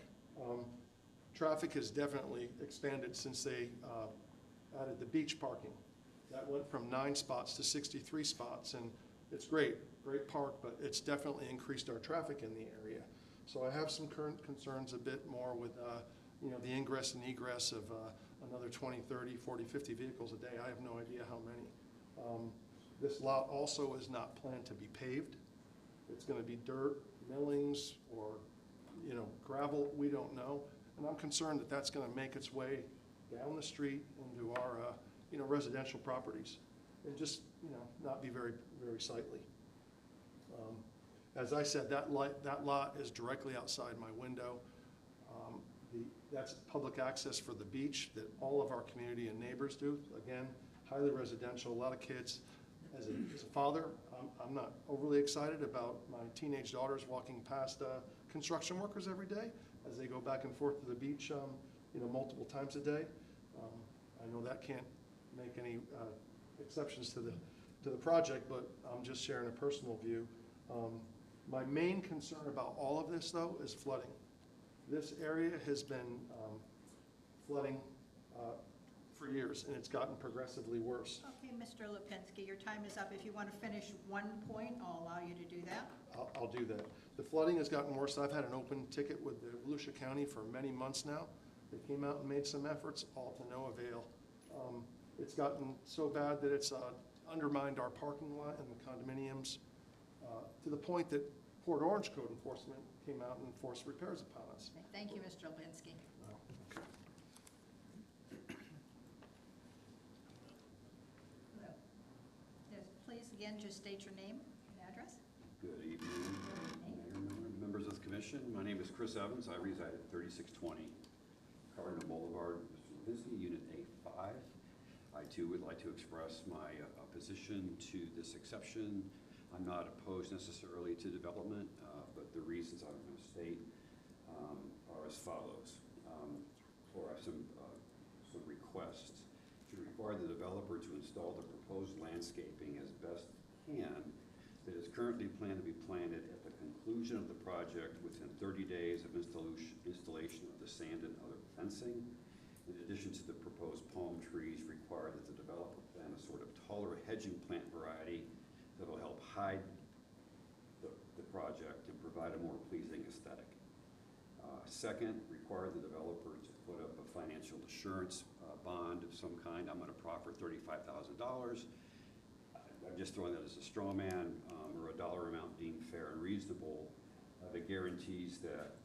Traffic has definitely expanded since they added the beach parking. That went from 9 spots to 63 spots, and it's great park, but it's definitely increased our traffic in the area. So I have some current concerns a bit more with the ingress and egress of another 20, 30, 40, 50 vehicles a day. I have no idea how many. This lot also is not planned to be paved. It's going to be dirt, millings, or gravel. We don't know, and I'm concerned that that's going to make its way down the street into our residential properties, and just not be very, very sightly. As I said, that lot is directly outside my window. That's public access for the beach that all of our community and neighbors do. Again, highly residential, a lot of kids. As a father, I'm not overly excited about my teenage daughters walking past construction workers every day as they go back and forth to the beach, multiple times a day. I know that can't make any exceptions to the project, but I'm just sharing a personal view. My main concern about all of this, though, is flooding. This area has been flooding for years, and it's gotten progressively worse. Okay, Mr. Lipinski, your time is up. If you want to finish one point, I'll allow you to do that. I'll do that. The flooding has gotten worse. I've had an open ticket with the Volusia County for many months now. They came out and made some efforts, all to no avail. It's gotten so bad that it's undermined our parking lot and the condominiums to the point that Port Orange Code Enforcement came out and enforced repairs upon us. Thank you, Mr. Lipinski. Okay. Yes, please, again, just state your name and address. Good evening, Mayor, members of the commission. My name is Chris Evans. I reside at 3620 Cardinal Boulevard, Mr. Lipinski, Unit A5. I too would like to express my opposition to this exception. I'm not opposed necessarily to development, but the reasons I'm going to state are as follows. Or I have some requests to require the developer to install the proposed landscaping as best can that is currently planned to be planted at the conclusion of the project within 30 days of installation of the sand and other fencing. In addition to the proposed palm trees, require that the developer plant a sort of taller hedging plant variety that will help hide the project and provide a more pleasing aesthetic. Second, require the developer to put up a financial assurance bond of some kind. I'm going to proffer $35,000. I'm just throwing that as a straw man or a dollar amount deemed fair and reasonable that guarantees that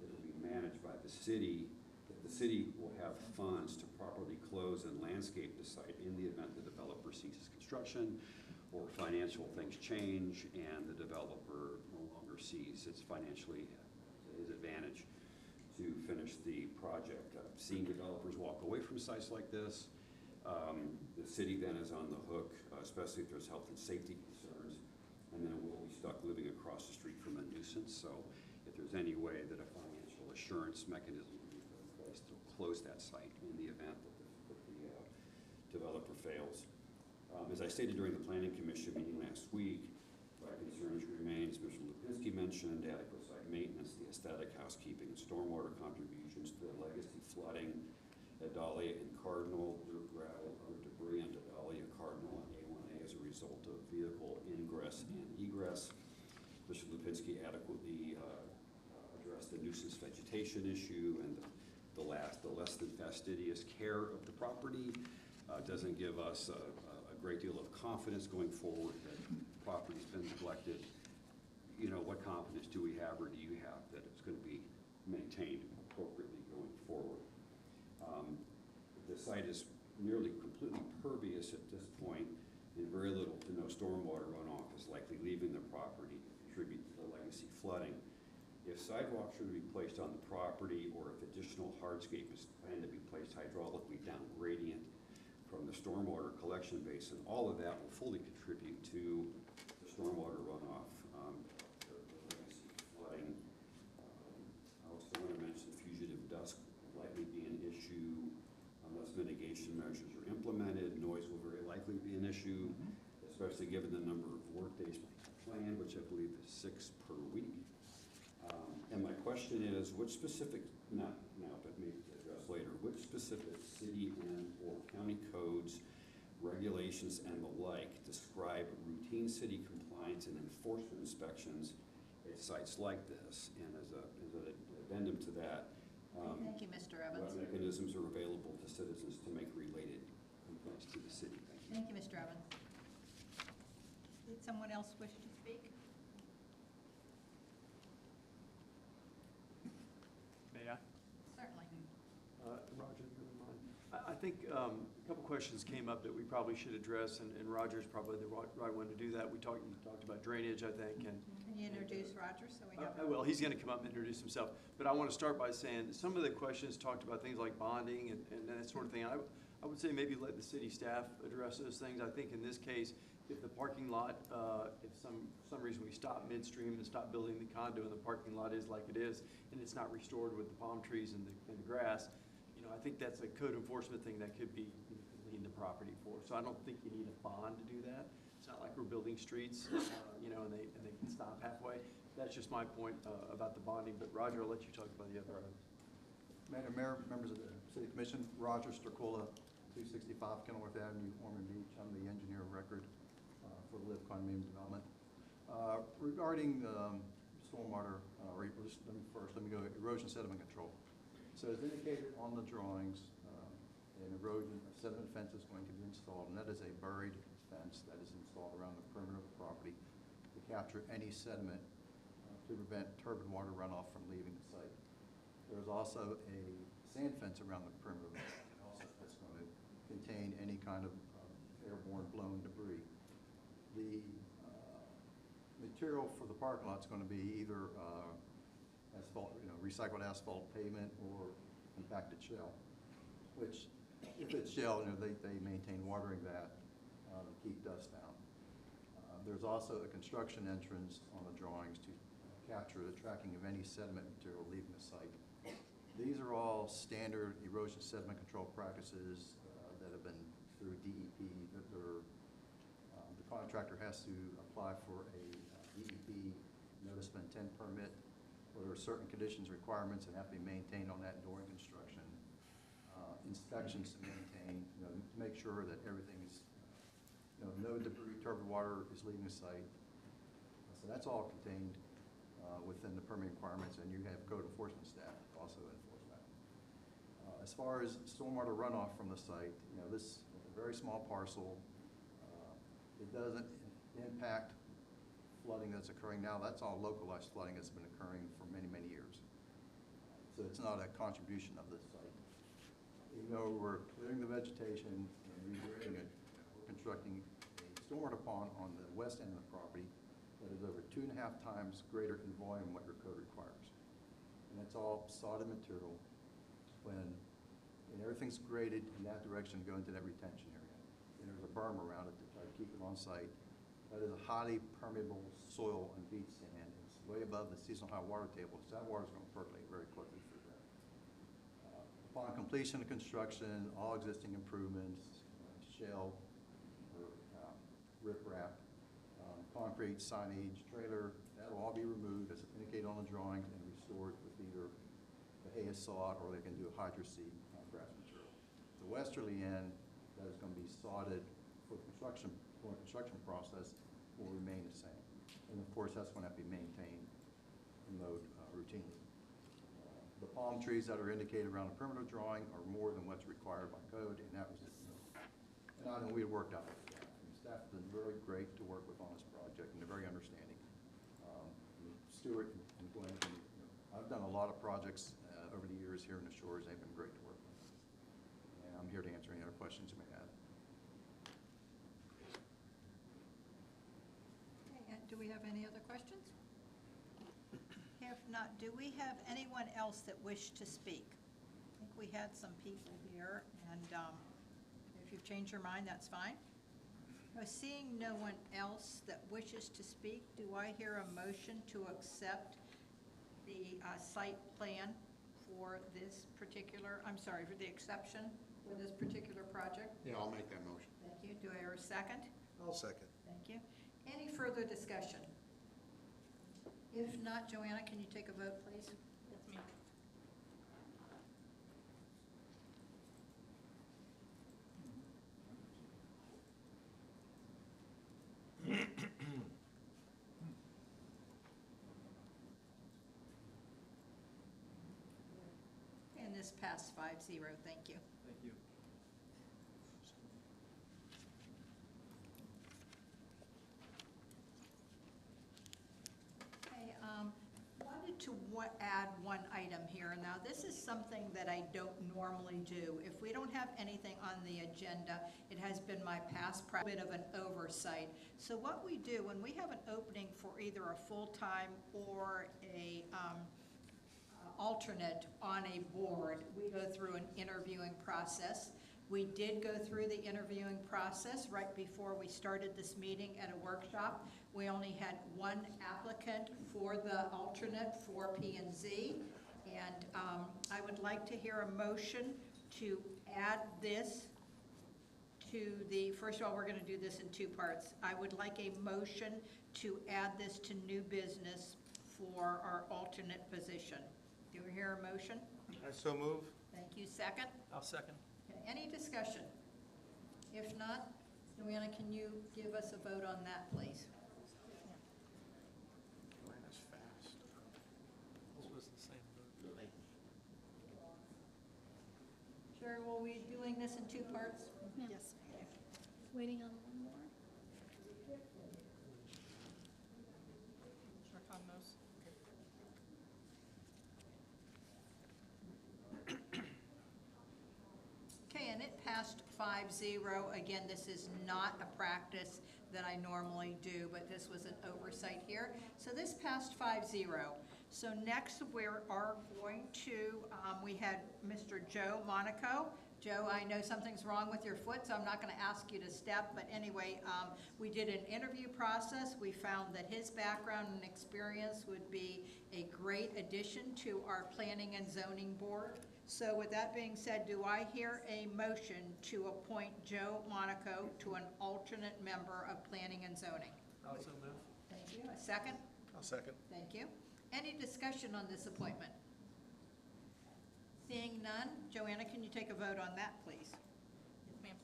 it will be managed by the city, that the city will have funds to properly close and landscape the site in the event the developer ceases construction or financial things change and the developer no longer sees its financially his advantage to finish the project. I've seen developers walk away from sites like this. The city then is on the hook, especially if there's health and safety concerns, and then we'll be stuck living across the street from a nuisance. So if there's any way that a financial assurance mechanism can be put in place to close that site in the event that the developer fails. As I stated during the Planning Commission meeting last week, my concerns remain, as Mr. Lipinski mentioned, adequate site maintenance, the aesthetic, housekeeping, and stormwater contributions to the legacy flooding at Dahlia and Cardinal, dirt, gravel, other debris onto Dahlia, Cardinal, and A1A as a result of vehicle ingress and egress. Mr. Lipinski adequately addressed the nuisance vegetation issue and the less than fastidious care of the property. Doesn't give us a great deal of confidence going forward that property's been neglected. You know, what confidence do we have or do you have that it's going to be maintained appropriately going forward? The site is nearly completely pervious at this point, and very little to no stormwater runoff is likely leaving the property to contribute to the legacy flooding. If sidewalks are to be placed on the property or if additional hardscape is planned to be placed hydraulically down gradient from the stormwater collection basin, all of that will fully contribute to the stormwater runoff, the legacy flooding. I also want to mention fugitive dust will likely be an issue unless mitigation measures are implemented. Noise will very likely be an issue, especially given the number of work days planned, which I believe is 6 per week. And my question is, which specific, not now, but maybe address later, which specific city and or county codes, regulations, and the like describe routine city compliance and enforcement inspections at sites like this? And as an addendum to that, Thank you, Mr. Evans. what mechanisms are available to citizens to make related complaints to the city? Thank you. Thank you, Mr. Evans. Did someone else wish to speak? May I? Certainly. Roger, if you wouldn't mind. I think a couple questions came up that we probably should address, and Roger's probably the right one to do that. You talked about drainage, I think, and Can you introduce Roger so we have? I will. He's going to come up and introduce himself. But I want to start by saying some of the questions talked about things like bonding and that sort of thing. I would say maybe let the city staff address those things. I think in this case, if the parking lot, if some reason we stop midstream and stop building the condo and the parking lot is like it is, and it's not restored with the palm trees and the grass, you know, I think that's a code enforcement thing that could be lien the property for. So I don't think you need a bond to do that. It's not like we're building streets, you know, and they can stop halfway. That's just my point about the bonding. But Roger, I'll let you talk about the other items. Madam Mayor, members of the City Commission, Roger Stercola, 265 Kenilworth Avenue, Ormond Beach. I'm the engineer of record for the LIV condominium development. Regarding stormwater, let me go erosion sediment control. So as indicated on the drawings, an erosion sediment fence is going to be installed, and that is a buried fence that is installed around the perimeter of the property to capture any sediment to prevent turbid water runoff from leaving the site. There is also a sand fence around the perimeter of the site also that's going to contain any kind of airborne blown debris. The material for the parking lot's going to be either asphalt, recycled asphalt pavement or compacted shell, which if it's shell, they maintain watering that to keep dust down. There's also a construction entrance on the drawings to capture the tracking of any sediment material leaving the site. These are all standard erosion sediment control practices that have been through DEP. The contractor has to apply for a DEP notice of intent permit, where there are certain conditions, requirements that have to be maintained on that during construction. Inspections to maintain, to make sure that everything is, no debris, turbid water is leaving the site. So that's all contained within the permitting requirements, and you have code enforcement staff also enforce that. As far as stormwater runoff from the site, this is a very small parcel. It doesn't impact flooding that's occurring now. That's all localized flooding that's been occurring for many, many years. So it's not a contribution of the site. Even though we're clearing the vegetation and regrading it, we're constructing a stormwater pond on the west end of the property that is over 2.5 times greater in volume than what your code requires. And it's all sodded material. When everything's graded in that direction to go into that retention area, and there's a berm around it to try to keep it on site. That is a highly permeable soil and beach sand. It's way above the seasonal high water table, so that water's going to percolate very quickly through there. Upon completion of construction, all existing improvements, shell, or riprap, concrete, signage, trailer, that'll all be removed as indicated on the drawings and restored with either the Hayes sod or they can do a hydro-seed grass material. The westerly end that is going to be sodded for the construction process will remain the same. And of course, that's going to have to be maintained and mowed routinely. The palm trees that are indicated around the perimeter drawing are more than what's required by code, and that was an item we had worked out with staff. And staff has been really great to work with on this project, and they're very understanding. Stuart and Glenn, I've done a lot of projects over the years here in the shores. They've been great to work with. And I'm here to answer any other questions you may have. Okay, and do we have any other questions? If not, do we have anyone else that wished to speak? I think we had some people here, and if you've changed your mind, that's fine. Seeing no one else that wishes to speak, do I hear a motion to accept the site plan for this particular, for the exception for this particular project? Yeah, I'll make that motion. Thank you. Do I hear a second? I'll second. Thank you. Any further discussion? If not, Joanna, can you take a vote, please? That's me. And this passed 5-0. Thank you. Thank you. Okay, wanted to add one item here. Now, this is something that I don't normally do. If we don't have anything on the agenda, it has been my past practice, bit of an oversight. So what we do, when we have an opening for either a full-time or a alternate on a board, we go through an interviewing process. We did go through the interviewing process right before we started this meeting at a workshop. We only had one applicant for the alternate for P&Z. And I would like to hear a motion to add this to the, first of all, we're going to do this in two parts. I would like a motion to add this to new business for our alternate position. Do we hear a motion? I so move. Thank you. Second? I'll second. Okay, any discussion? If not, Joanna, can you give us a vote on that, please? Joanna's fast. This was the same vote. Sherry, will we be doing this in two parts? Yeah. Yes. Waiting on one more. Commissioner Conmos? Okay, and it passed 5-0. Again, this is not a practice that I normally do, but this was an oversight here. So this passed 5-0. So next we are going to, we had Mr. Joe Monaco. Joe, I know something's wrong with your foot, so I'm not going to ask you to step, but anyway, we did an interview process. We found that his background and experience would be a great addition to our Planning and Zoning Board. So with that being said, do I hear a motion to appoint Joe Monaco to an alternate member of Planning and Zoning? Also move. Thank you. A second? I'll second. Thank you. Any discussion on this appointment? Seeing none, Joanna, can you take a vote on that, please? Yes, ma'am.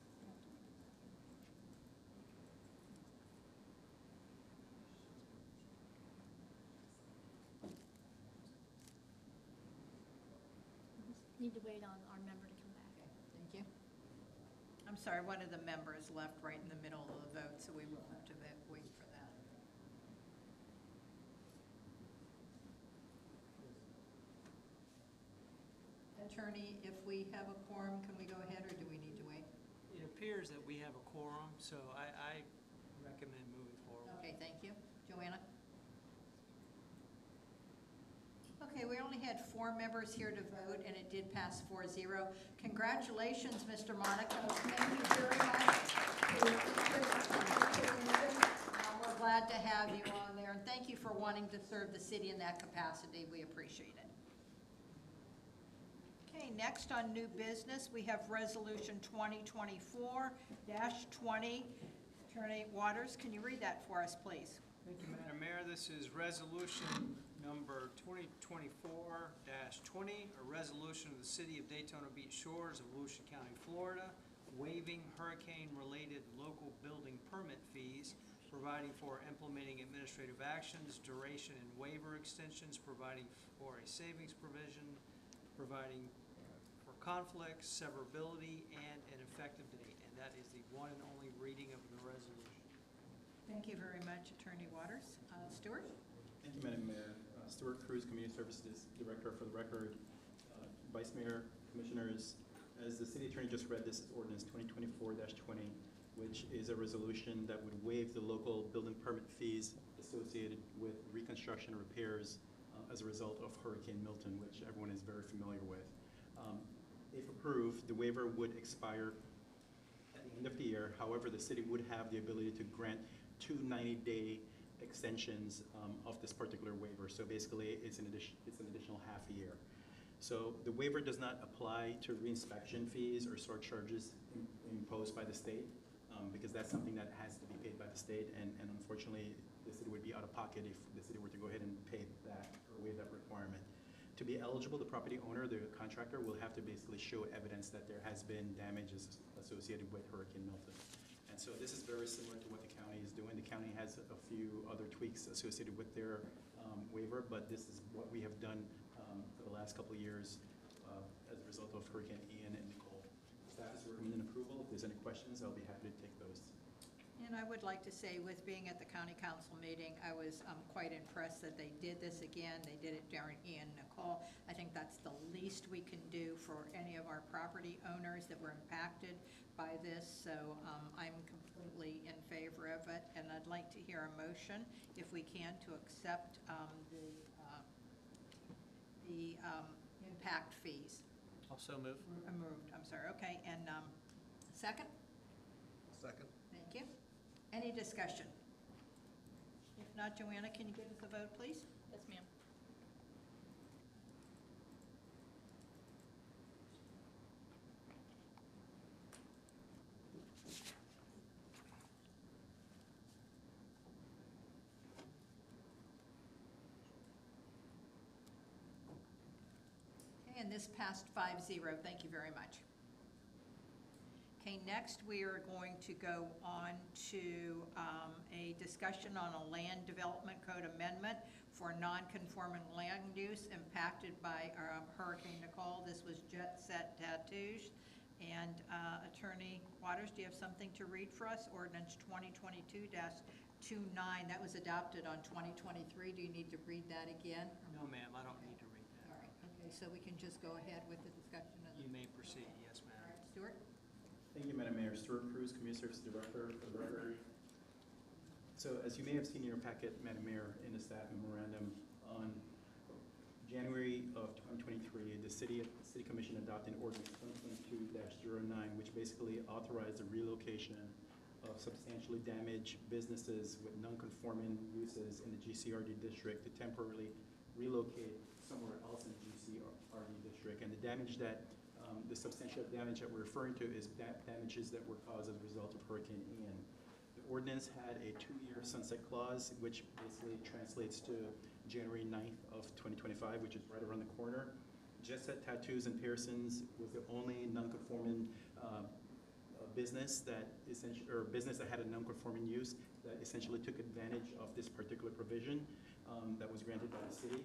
Need to wait on our member to come back. Thank you. I'm sorry, one of the members left right in the middle of the vote, so we will have to wait for that. Attorney, if we have a quorum, can we go ahead, or do we need to wait? It appears that we have a quorum, so I recommend moving forward. Okay, thank you. Joanna? Okay, we only had 4 members here to vote, and it did pass 4-0. Congratulations, Mr. Monaco. Thank you very much. We're glad to have you on there, and thank you for wanting to serve the city in that capacity. We appreciate it. Okay, next on new business, we have Resolution 2024-20. Attorney Waters, can you read that for us, please? Thank you, Madam Mayor. This is resolution number 2024-20, a resolution of the City of Daytona Beach Shores of Volusia County, Florida, waiving hurricane-related local building permit fees, providing for implementing administrative actions, duration and waiver extensions, providing for a savings provision, providing for conflicts, severability, and an effective date. And that is the one and only reading of the resolution. Thank you very much, Attorney Waters. Stuart? Thank you, Madam Mayor. Stuart Cruz, Community Services Director. For the record, Vice Mayor, Commissioners, as the City Attorney just read, this is Ordinance 2024-20, which is a resolution that would waive the local building permit fees associated with reconstruction and repairs as a result of Hurricane Milton, which everyone is very familiar with. If approved, the waiver would expire at the end of the year. However, the city would have the ability to grant 2 90-day extensions of this particular waiver. So basically, it's an additional half a year. So the waiver does not apply to reinspection fees or surcharges imposed by the state, because that's something that has to be paid by the state, and unfortunately, the city would be out of pocket if the city were to go ahead and pay that or waive that requirement. To be eligible, the property owner, the contractor, will have to basically show evidence that there has been damages associated with Hurricane Milton. And so this is very similar to what the county is doing. The county has a few other tweaks associated with their waiver, but this is what we have done for the last couple of years as a result of Hurricane Ian and Nicole. Staff is recommending approval. If there's any questions, I'll be happy to take those. And I would like to say, with being at the county council meeting, I was quite impressed that they did this again. They did it during Ian and Nicole. I think that's the least we can do for any of our property owners that were impacted by this. So I'm completely in favor of it, and I'd like to hear a motion, if we can, to accept the impact fees. Also move. Moved, I'm sorry, okay, and second? Second. Thank you. Any discussion? If not, Joanna, can you give us a vote, please? Yes, ma'am. Okay, and this passed 5-0. Thank you very much. Okay, next we are going to go on to a discussion on a land development code amendment for non-conforming land use impacted by Hurricane Nicole. This was Jet Set Tattoos. And Attorney Waters, do you have something to read for us? Ordinance 2022-29, that was adopted on 2023. Do you need to read that again? No, ma'am, I don't need to read that. All right, okay, so we can just go ahead with the discussion of the... You may proceed, yes, ma'am. All right, Stuart? Thank you, Madam Mayor. Stuart Cruz, Community Services Director. For the record, So as you may have seen in your packet, Madam Mayor, in the staff memorandum, on January of 2023, the City Commission adopted ordinance 2022-09, which basically authorized the relocation of substantially damaged businesses with non-conforming uses in the GCRD district to temporarily relocate somewhere else in the GCRD district. And the damage that, the substantial damage that we're referring to is damages that were caused as a result of Hurricane Ian. The ordinance had a 2-year sunset clause, which basically translates to January 9th of 2025, which is right around the corner. Jet Set Tattoos and Piercings was the only non-conforming business that had a non-conforming use that essentially took advantage of this particular provision that was granted by the city.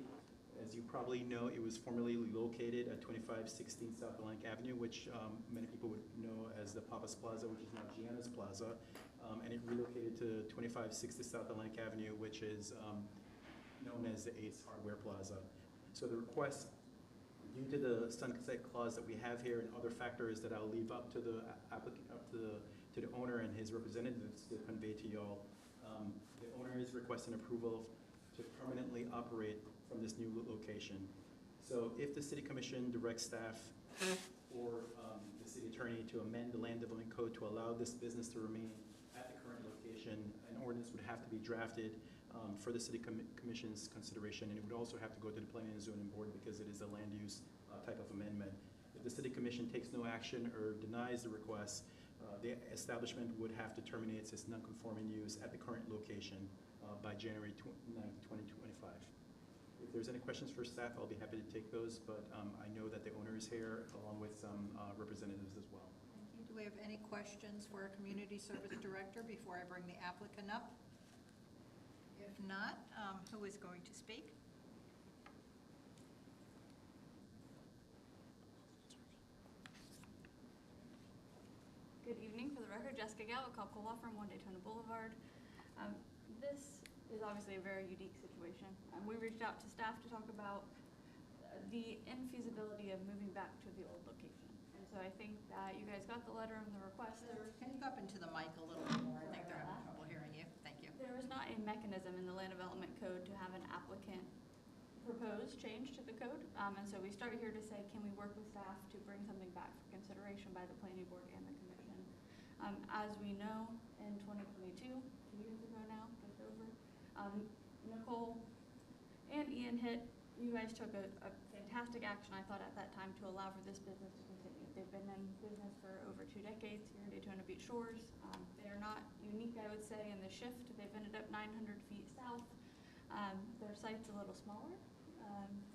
As you probably know, it was formerly located at 2516 South Atlantic Avenue, which many people would know as the Papas Plaza, which is now Gianna's Plaza, and it relocated to 2560 South Atlantic Avenue, which is known as the Ace Hardware Plaza. So the request, due to the sunset clause that we have here and other factors that I'll leave up to the applicant, to the owner and his representatives to convey to y'all, the owner is requesting approval to permanently operate from this new location. So if the City Commission directs staff or the city attorney to amend the land development code to allow this business to remain at the current location, an ordinance would have to be drafted for the City Commission's consideration, and it would also have to go to the Planning and Zoning Board because it is a land use type of amendment. If the City Commission takes no action or denies the request, the establishment would have to terminate its non-conforming use at the current location by January 9th, 2025. If there's any questions for staff, I'll be happy to take those, but I know that the owner is here along with some representatives as well. Thank you. Do we have any questions for our Community Service Director before I bring the applicant up? If not, who is going to speak? Good evening. For the record, Jessica Gale with Cobb Law Firm, 1 Daytona Boulevard. This is obviously a very unique situation. We reached out to staff to talk about the infeasibility of moving back to the old location. And so I think that you guys got the letter and the request. Can you go up into the mic a little bit more? I think they're having trouble hearing you. Thank you. There is not a mechanism in the land development code to have an applicant propose change to the code. And so we start here to say, can we work with staff to bring something back for consideration by the planning board and the commission? As we know, in 2022, 2 years ago now, just over, Nicole and Ian hit. You guys took a fantastic action, I thought, at that time to allow for this business to continue. They've been in business for over 2 decades here in Daytona Beach Shores. They are not unique, I would say, in the shift. They've ended up 900 feet south. Their site's a little smaller.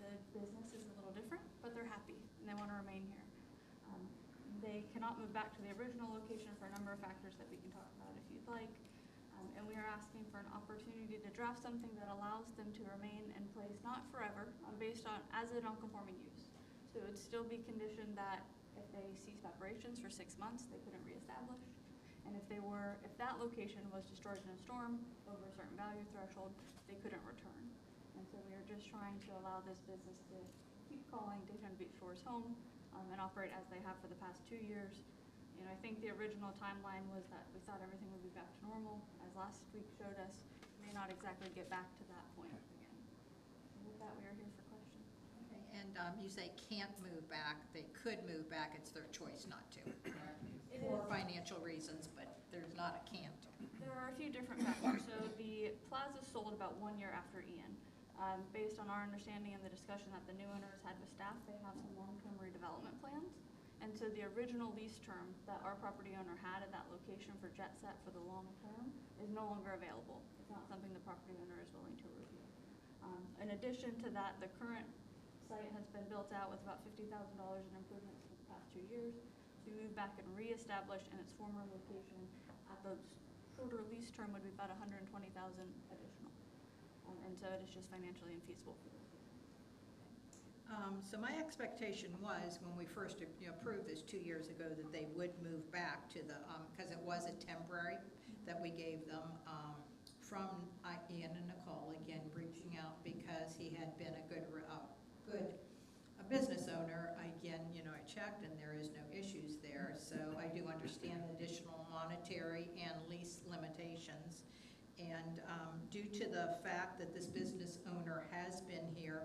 The business is a little different, but they're happy and they want to remain here. They cannot move back to the original location for a number of factors that we can talk about if you'd like. And we are asking for an opportunity to draft something that allows them to remain in place, not forever, based on as a non-conforming use. So it would still be conditioned that if they ceased operations for 6 months, they couldn't reestablish. And if that location was destroyed in a storm over a certain value threshold, they couldn't return. And so we are just trying to allow this business to keep calling Daytona Beach Shores home and operate as they have for the past 2 years. You know, I think the original timeline was that we thought everything would be back to normal. As last week showed us, we may not exactly get back to that point again. And with that, we are here for questions. Okay, and you say can't move back. They could move back. It's their choice not to, for financial reasons, but there's not a can't. There are a few different factors. So the plaza sold about 1 year after Ian. Based on our understanding and the discussion that the new owners had with staff, they have some long-term redevelopment plans. And so the original lease term that our property owner had at that location for Jet Set for the long term is no longer available. It's not something the property owner is willing to review. In addition to that, the current site has been built out with about $50,000 in improvements for the past 2 years. To move back and reestablish in its former location at the shorter lease term would be about $120,000 additional. And so it is just financially infeasible for them. So my expectation was, when we first approved this 2 years ago, that they would move back to the, because it was a temporary that we gave them from Ian and Nicole, again, reaching out because he had been a good business owner. Again, I checked and there is no issues there. So I do understand additional monetary and lease limitations. And due to the fact that this business owner has been here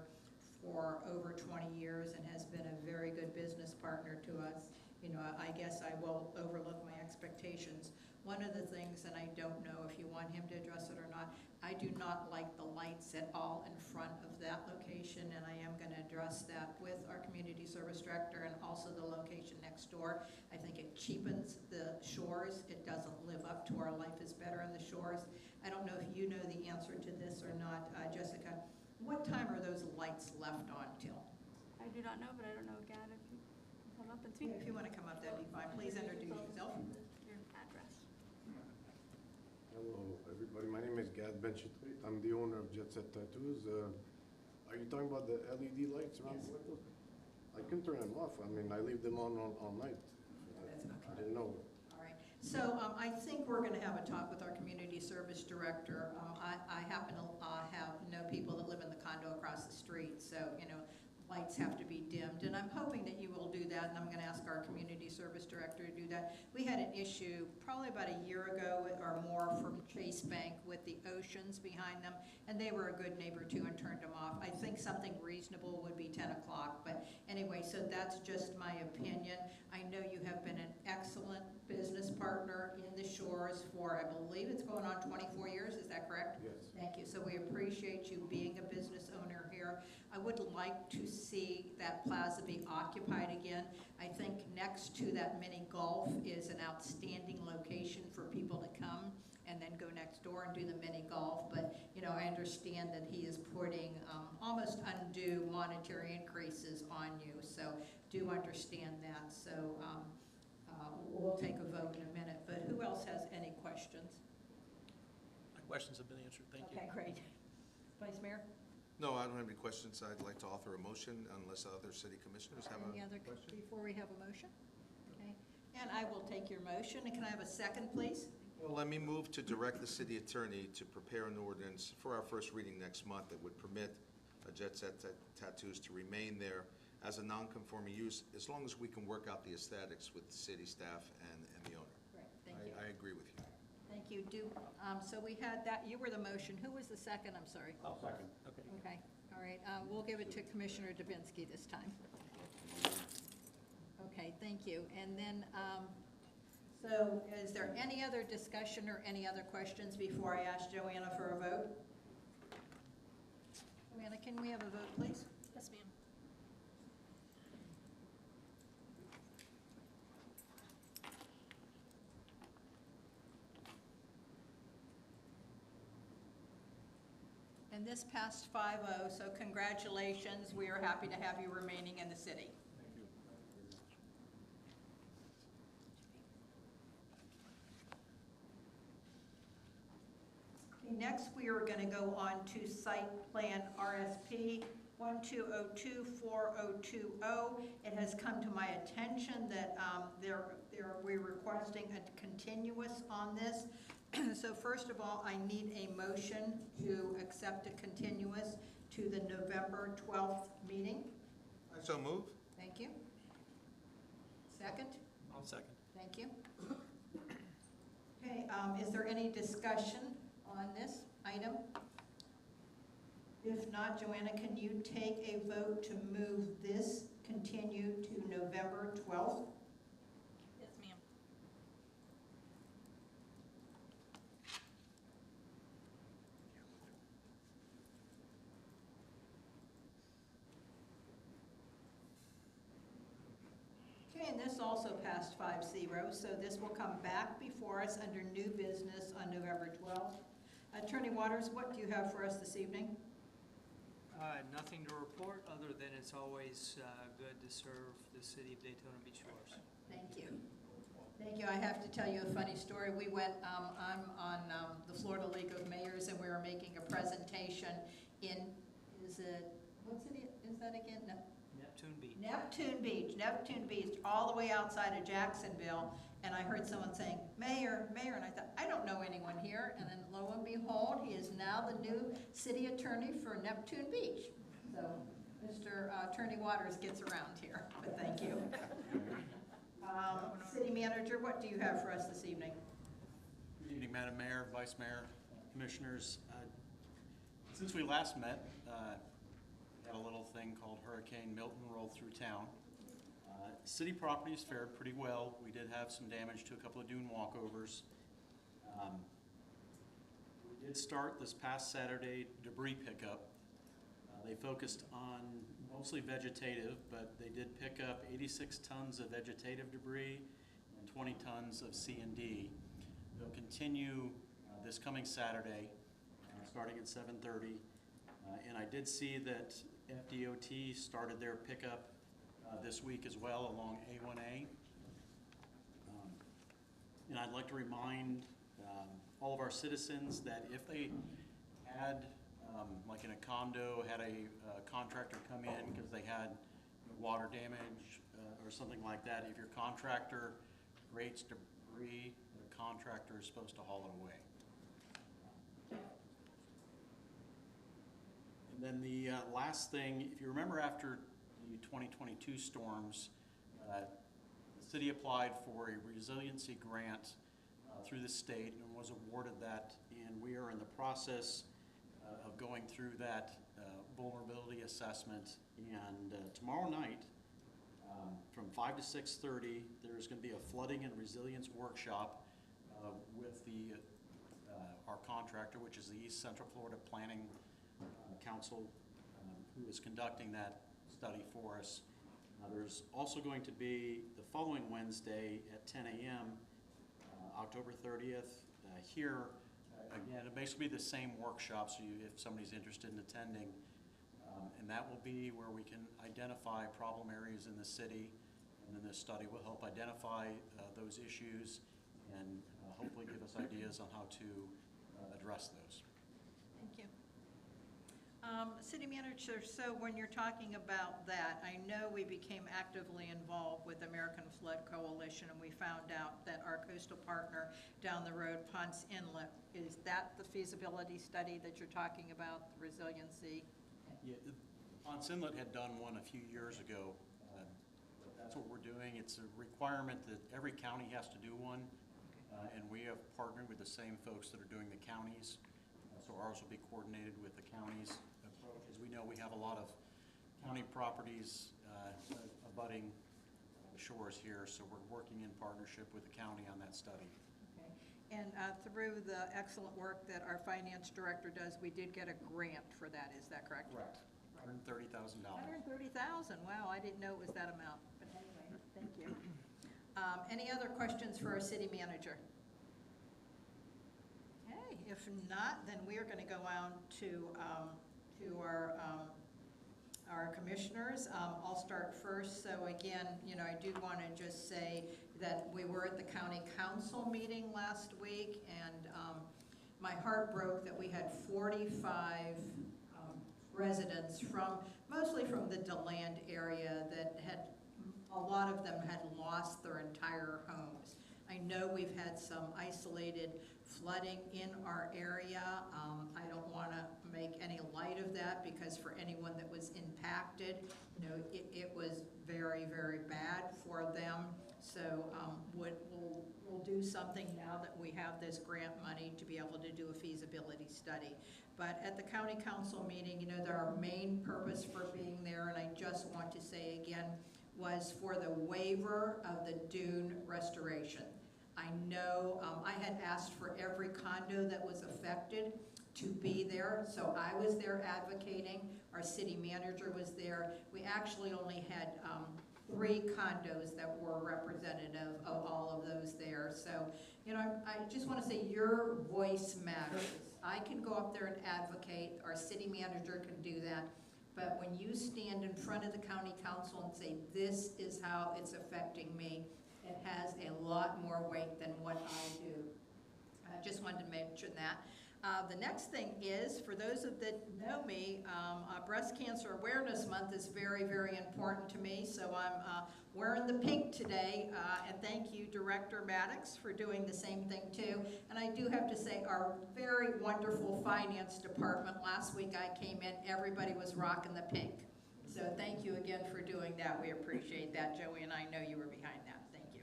for over 20 years and has been a very good business partner to us, you know, I guess I will overlook my expectations. One of the things, and I don't know if you want him to address it or not, I do not like the lights at all in front of that location, and I am going to address that with our community service director and also the location next door. I think it cheapens the Shores. It doesn't live up to our Life is Better in the Shores. I don't know if you know the answer to this or not, Jessica. What time are those lights left on till? I do not know, but I don't know, Gad, if you come up and speak. If you want to come up, that'd be fine. Please introduce yourself. Your address. Hello, everybody. My name is Gad Benchitrit. I'm the owner of Jet Set Tattoos. Are you talking about the LED lights around the windows? I can turn them off. I mean, I leave them on all night. I didn't know. All right. So I think we're going to have a talk with our community service director. I happen to know people that live in the condo across the street, so, you know, lights have to be dimmed, and I'm hoping that you will do that, and I'm going to ask our community service director to do that. We had an issue probably about a year ago or more from Chase Bank with the Oceans behind them, and they were a good neighbor too and turned them off. I think something reasonable would be 10 o'clock, but anyway, so that's just my opinion. I know you have been an excellent business partner in the Shores for, I believe it's going on 24 years, is that correct? Yes. Thank you. So we appreciate you being a business owner here. I would like to see that plaza be occupied again. I think next to that mini golf is an outstanding location for people to come and then go next door and do the mini golf. But, you know, I understand that he is putting almost undue monetary increases on you. So do understand that. So we'll take a vote in a minute. But who else has any questions? My questions have been answered. Thank you. Okay, great. Vice Mayor? No, I don't have any questions. I'd like to author a motion unless other city commissioners have Any other, a question. before we have a motion? Okay, and I will take your motion, and can I have a second, please? Well, let me move to direct the city attorney to prepare an ordinance for our first reading next month that would permit Jet Set Tattoos to remain there as a non-conforming use, as long as we can work out the aesthetics with the city staff and the owner. Great, thank you. I agree with you. Thank you. So we had that, you were the motion. Who was the second? I'm sorry. I'll second. Okay. Okay, all right. We'll give it to Commissioner Dubinsky this time. Okay, thank you. And then, so is there any other discussion or any other questions before I ask Joanna for a vote? Joanna, can we have a vote, please? Yes, ma'am. And this passed 5-0, so congratulations. We are happy to have you remaining in the city. Thank you. Okay, next, we are going to go on to site plan RSP 12024020. It has come to my attention that we're requesting a continuous on this. So first of all, I need a motion to accept a continuous to the November 12th meeting. I so move. Thank you. Second? I'll second. Thank you. Okay, is there any discussion on this item? If not, Joanna, can you take a vote to move this continue to November 12th? Yes, ma'am. Okay, and this also passed 5-0, so this will come back before us under new business on November 12th. Attorney Waters, what do you have for us this evening? Nothing to report, other than it's always good to serve the city of Daytona Beach Shores. Thank you. Thank you. I have to tell you a funny story. We went, I'm on the Florida League of Mayors, and we were making a presentation in, is that again? No. Neptune Beach. Neptune Beach, all the way outside of Jacksonville, and I heard someone saying, Mayor, Mayor, and I thought, I don't know anyone here, and then lo and behold, he is now the new city attorney for Neptune Beach. So Mr. Attorney Waters gets around here, but thank you. City Manager, what do you have for us this evening? Good evening, Madam Mayor, Vice Mayor, Commissioners. Since we last met, had a little thing called Hurricane Milton roll through town. City properties fared pretty well. We did have some damage to a couple of dune walkovers. We did start this past Saturday debris pickup. They focused on mostly vegetative, but they did pick up 86 tons of vegetative debris and 20 tons of C&D. They'll continue this coming Saturday, starting at 7:30. And I did see that FDOT started their pickup this week as well along A1A. And I'd like to remind all of our citizens that if they had, like in a condo, had a contractor come in because they had water damage or something like that, if your contractor rates debris, the contractor is supposed to haul it away. And then the last thing, if you remember after the 2022 storms, the city applied for a resiliency grant through the state and was awarded that, and we are in the process of going through that vulnerability assessment. And tomorrow night, from 5 to 6:30, there's going to be a flooding and resilience workshop with our contractor, which is the East Central Florida Planning Council, who is conducting that study for us. There's also going to be the following Wednesday at 10 a.m., October 30th, here. Again, it'll basically be the same workshop, so if somebody's interested in attending. And that will be where we can identify problem areas in the city, and then this study will help identify those issues and hopefully give us ideas on how to address those. Thank you. City Manager, so when you're talking about that, I know we became actively involved with American Flood Coalition, and we found out that our coastal partner down the road, Ponce Inlet, is that the feasibility study that you're talking about, the resiliency? Yeah, Ponce Inlet had done one a few years ago. That's what we're doing. It's a requirement that every county has to do one, and we have partnered with the same folks that are doing the counties. So ours will be coordinated with the county's approach. As we know, we have a lot of county properties abutting the shores here, so we're working in partnership with the county on that study. Okay. And through the excellent work that our finance director does, we did get a grant for that, is that correct? Correct. $130,000. $130,000, wow, I didn't know it was that amount, but anyway, thank you. Any other questions for our city manager? Okay, if not, then we are going to go on to our commissioners. I'll start first. So again, I do want to just say that we were at the county council meeting last week, and my heart broke that we had 45 residents mostly from the DeLand area that a lot of them had lost their entire homes. I know we've had some isolated flooding in our area. I don't want to make any light of that, because for anyone that was impacted, it was very, very bad for them. So we'll do something now that we have this grant money to be able to do a feasibility study. But at the county council meeting, our main purpose for being there, and I just want to say again, was for the waiver of the dune restoration. I know I had asked for every condo that was affected to be there, so I was there advocating. Our city manager was there. We actually only had 3 condos that were representative of all of those there. So, I just want to say your voice matters. I can go up there and advocate. Our city manager can do that. But when you stand in front of the county council and say, this is how it's affecting me, it has a lot more weight than what I do. I just wanted to mention that. The next thing is, for those that know me, Breast Cancer Awareness Month is very, very important to me, so I'm wearing the pink today, and thank you, Director Maddox, for doing the same thing too. And I do have to say, our very wonderful finance department, last week I came in, everybody was rocking the pink. So thank you again for doing that. We appreciate that, Joey, and I know you were behind that. Thank you.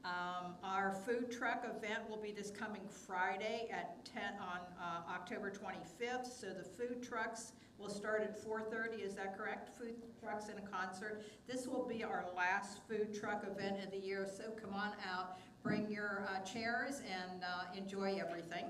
Our food truck event will be this coming Friday at 10 on October 25th. So the food trucks will start at 4:30, is that correct? Food trucks and a concert. This will be our last food truck event of the year, so come on out, bring your chairs and enjoy everything.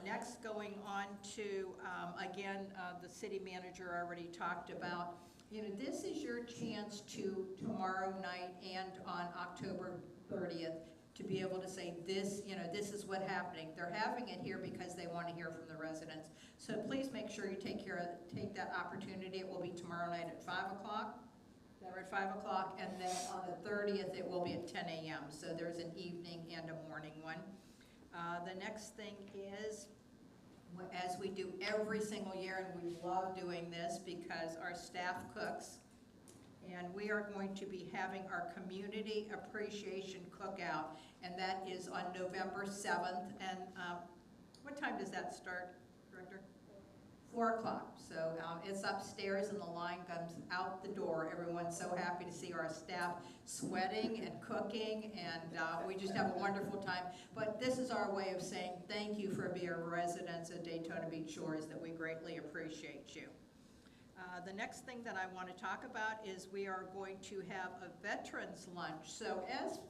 Next, going on to, again, the city manager already talked about, this is your chance to tomorrow night and on October 30th to be able to say this, this is what's happening. They're having it here because they want to hear from the residents. So please make sure you take that opportunity. It will be tomorrow night at 5 o'clock. They're at 5 o'clock, and then on the 30th, it will be at 10 a.m. So there's an evening and a morning one. The next thing is, as we do every single year, and we love doing this because our staff cooks, and we are going to be having our Community Appreciation Cookout, and that is on November 7th. And what time does that start, Director? 4 o'clock. So it's upstairs and the line comes out the door. Everyone's so happy to see our staff sweating and cooking, and we just have a wonderful time. But this is our way of saying thank you for being residents of Daytona Beach Shores, that we greatly appreciate you. The next thing that I want to talk about is we are going to have a veterans lunch. So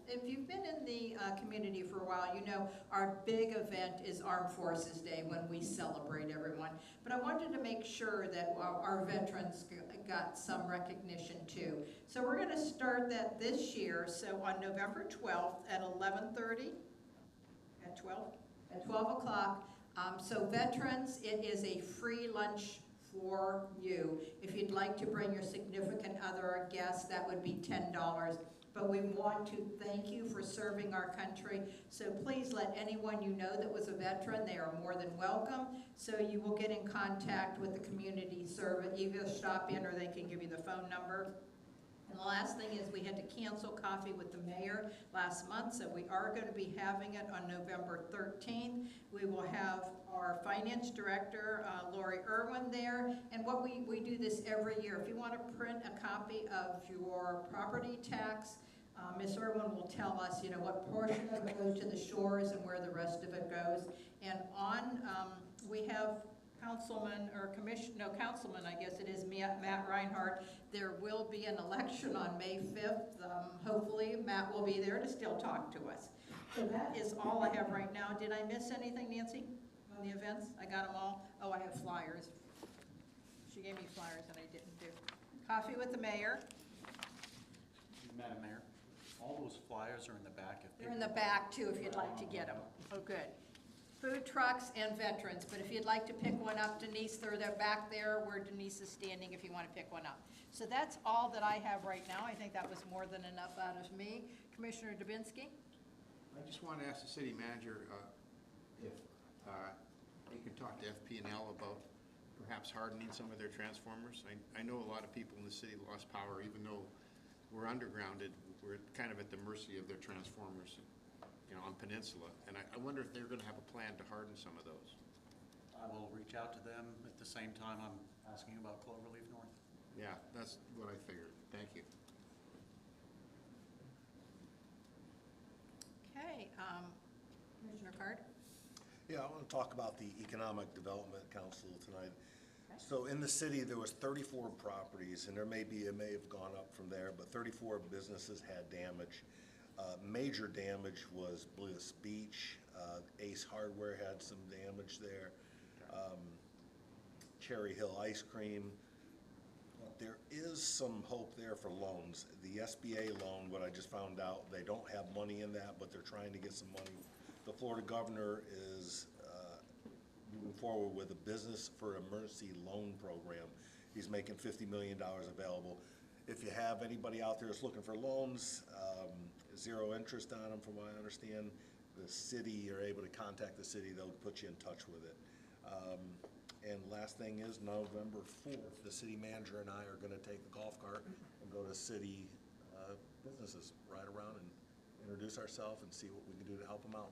if you've been in the community for a while, you know our big event is Armed Forces Day, when we celebrate everyone. But I wanted to make sure that our veterans got some recognition too. So we're going to start that this year. So on November 12th at 11:30, at 12 o'clock. So veterans, it is a free lunch for you. If you'd like to bring your significant other or guest, that would be $10. But we want to thank you for serving our country. So please let anyone you know that was a veteran, they are more than welcome. So you will get in contact with the community service. Either stop in or they can give you the phone number. And the last thing is we had to cancel coffee with the mayor last month, so we are going to be having it on November 13th. We will have our finance director, Lori Irwin, there. And what we do this every year. If you want to print a copy of your property tax, Ms. Irwin will tell us, what portion of it goes to the shores and where the rest of it goes. And we have councilman, I guess it is, Matt Reinhardt. There will be an election on May 5th. Hopefully Matt will be there to still talk to us. So that is all I have right now. Did I miss anything, Nancy, on the events? I got them all. Oh, I have flyers. She gave me flyers and I didn't do. Coffee with the mayor. Madam Mayor, all those flyers are in the back. They're in the back too, if you'd like to get them. Oh, good. Food trucks and veterans, but if you'd like to pick one up, Denise, they're back there where Denise is standing if you want to pick one up. So that's all that I have right now. I think that was more than enough out of me. Commissioner Dubinsky? I just want to ask the city manager if you could talk to FP&L about perhaps hardening some of their transformers. I know a lot of people in the city lost power, even though we're undergrounded. We're kind of at the mercy of their transformers, on Peninsula. And I wonder if they're going to have a plan to harden some of those. I will reach out to them at the same time I'm asking about Cloverleaf North. Yeah, that's what I figured. Thank you. Okay, Commissioner Card? Yeah, I want to talk about the Economic Development Council tonight. Okay. So in the city, there was 34 properties, and it may have gone up from there, but 34 businesses had damage. Major damage was Bliss Beach. Ace Hardware had some damage there. Cherry Hill Ice Cream. There is some hope there for loans. The SBA loan, what I just found out, they don't have money in that, but they're trying to get some money. The Florida governor is moving forward with a Business for Emergency loan program. He's making $50 million available. If you have anybody out there that's looking for loans, zero interest on them from what I understand, the city, you're able to contact the city, they'll put you in touch with it. And last thing is November 4th, the city manager and I are going to take the golf cart and go to city businesses, ride around and introduce ourselves and see what we can do to help them out.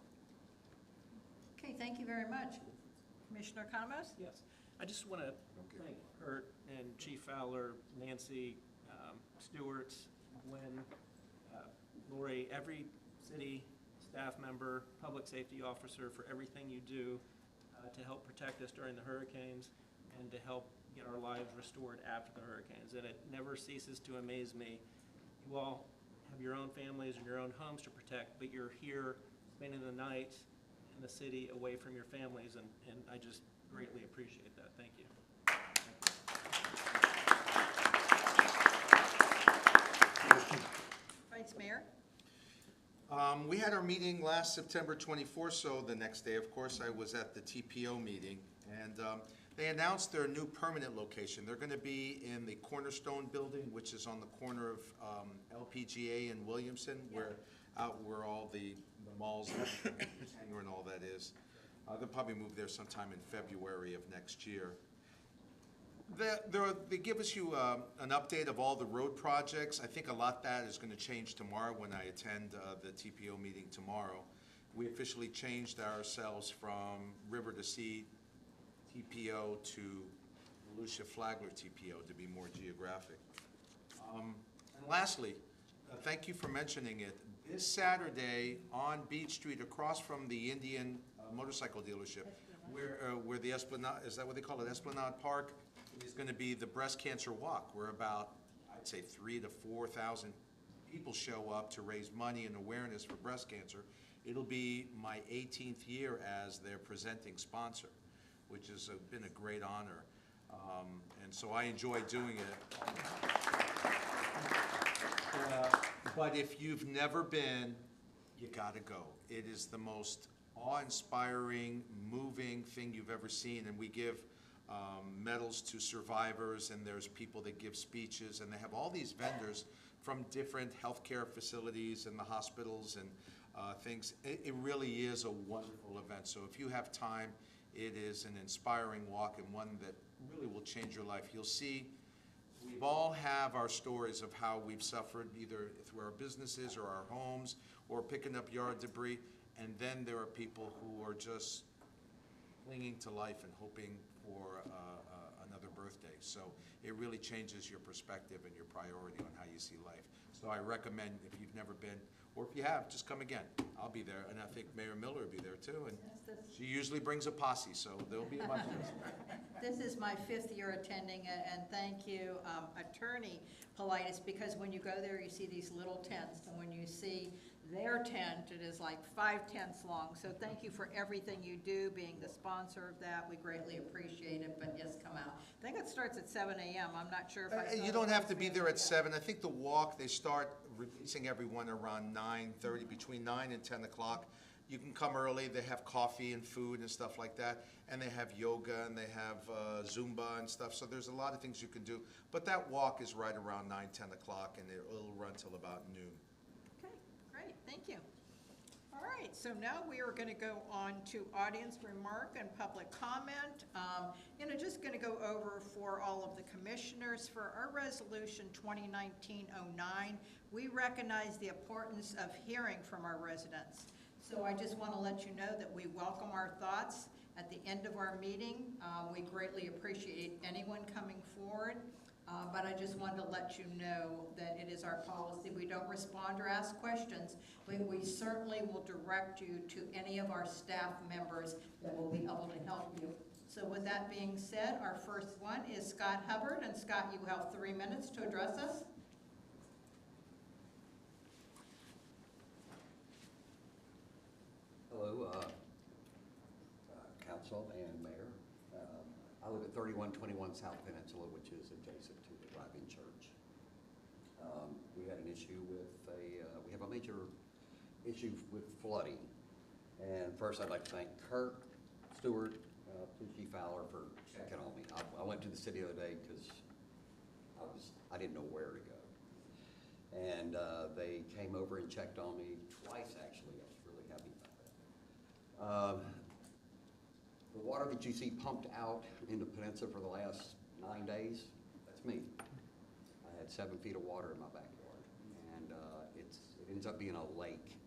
Okay, thank you very much. Commissioner Kamos? Yes. I just want to thank Kurt and Chief Fowler, Nancy, Stewart, Gwen, Lori, every city staff member, public safety officer, for everything you do to help protect us during the hurricanes and to help get our lives restored after the hurricanes. And it never ceases to amaze me. You all have your own families and your own homes to protect, but you're here spending the night in the city away from your families, and I just greatly appreciate that. Thank you. Vice Mayor? We had our meeting last September 24th, so the next day, of course, I was at the TPO meeting, and they announced their new permanent location. They're going to be in the Cornerstone building, which is on the corner of LPGA and Williamson, where all the malls, hangar and all that is. They'll probably move there sometime in February of next year. They give us an update of all the road projects. I think a lot that is going to change tomorrow when I attend the TPO meeting tomorrow. We officially changed ourselves from River to Sea TPO to Lucia Flagler TPO to be more geographic. And lastly, thank you for mentioning it. This Saturday on Beach Street, across from the Indian motorcycle dealership, where the Esplanade, is that what they call it, Esplanade Park, is going to be the breast cancer walk, where about, I'd say, 3,000 to 4,000 people show up to raise money and awareness for breast cancer. It'll be my 18th year as their presenting sponsor, which has been a great honor. And so I enjoy doing it. But if you've never been, you gotta go. It is the most awe-inspiring, moving thing you've ever seen, and we give medals to survivors, and there's people that give speeches, and they have all these vendors from different healthcare facilities and the hospitals and things. It really is a wonderful event. So if you have time, it is an inspiring walk and one that really will change your life. You'll see, we all have our stories of how we've suffered, either through our businesses or our homes or picking up yard debris, and then there are people who are just clinging to life and hoping for another birthday. So it really changes your perspective and your priority on how you see life. So I recommend, if you've never been, or if you have, just come again. I'll be there, and I think Mayor Miller will be there too, and she usually brings a posse, so there'll be a bunch of us. This is my 5th year attending, and thank you, Attorney Politis, because when you go there, you see these little tents, and when you see their tent, it is like 5 tents long. So thank you for everything you do, being the sponsor of that. We greatly appreciate it, but yes, come out. I think it starts at 7 a.m. I'm not sure if I saw You don't have to be there at 7. I think the walk, they start releasing everyone around 9:30, between 9 and 10 o'clock. You can come early. They have coffee and food and stuff like that. And they have yoga and they have Zumba and stuff. So there's a lot of things you can do. But that walk is right around 9, 10 o'clock, and it'll run till about noon. Okay, great, thank you. All right, so now we are going to go on to audience remark and public comment. Just going to go over for all of the commissioners for our resolution 2019-09. We recognize the importance of hearing from our residents. So I just want to let you know that we welcome our thoughts at the end of our meeting. We greatly appreciate anyone coming forward. But I just wanted to let you know that it is our policy. We don't respond or ask questions, but we certainly will direct you to any of our staff members that will be able to help you. So with that being said, our first one is Scott Hubbard. And Scott, you have 3 minutes to address us. Hello, Council and Mayor. I live at 3121 South Peninsula, which is adjacent to the Drive-In Church. We had an issue with we have a major issue with flooding. And first I'd like to thank Kirk, Stewart, Police Chief Fowler for checking on me. I went to the city the other day because I didn't know where to go. And they came over and checked on me twice, actually. I was really happy about that. The water that you see pumped out in the peninsula for the last 9 days, that's me. I had 7 feet of water in my backyard, and it ends up being a lake.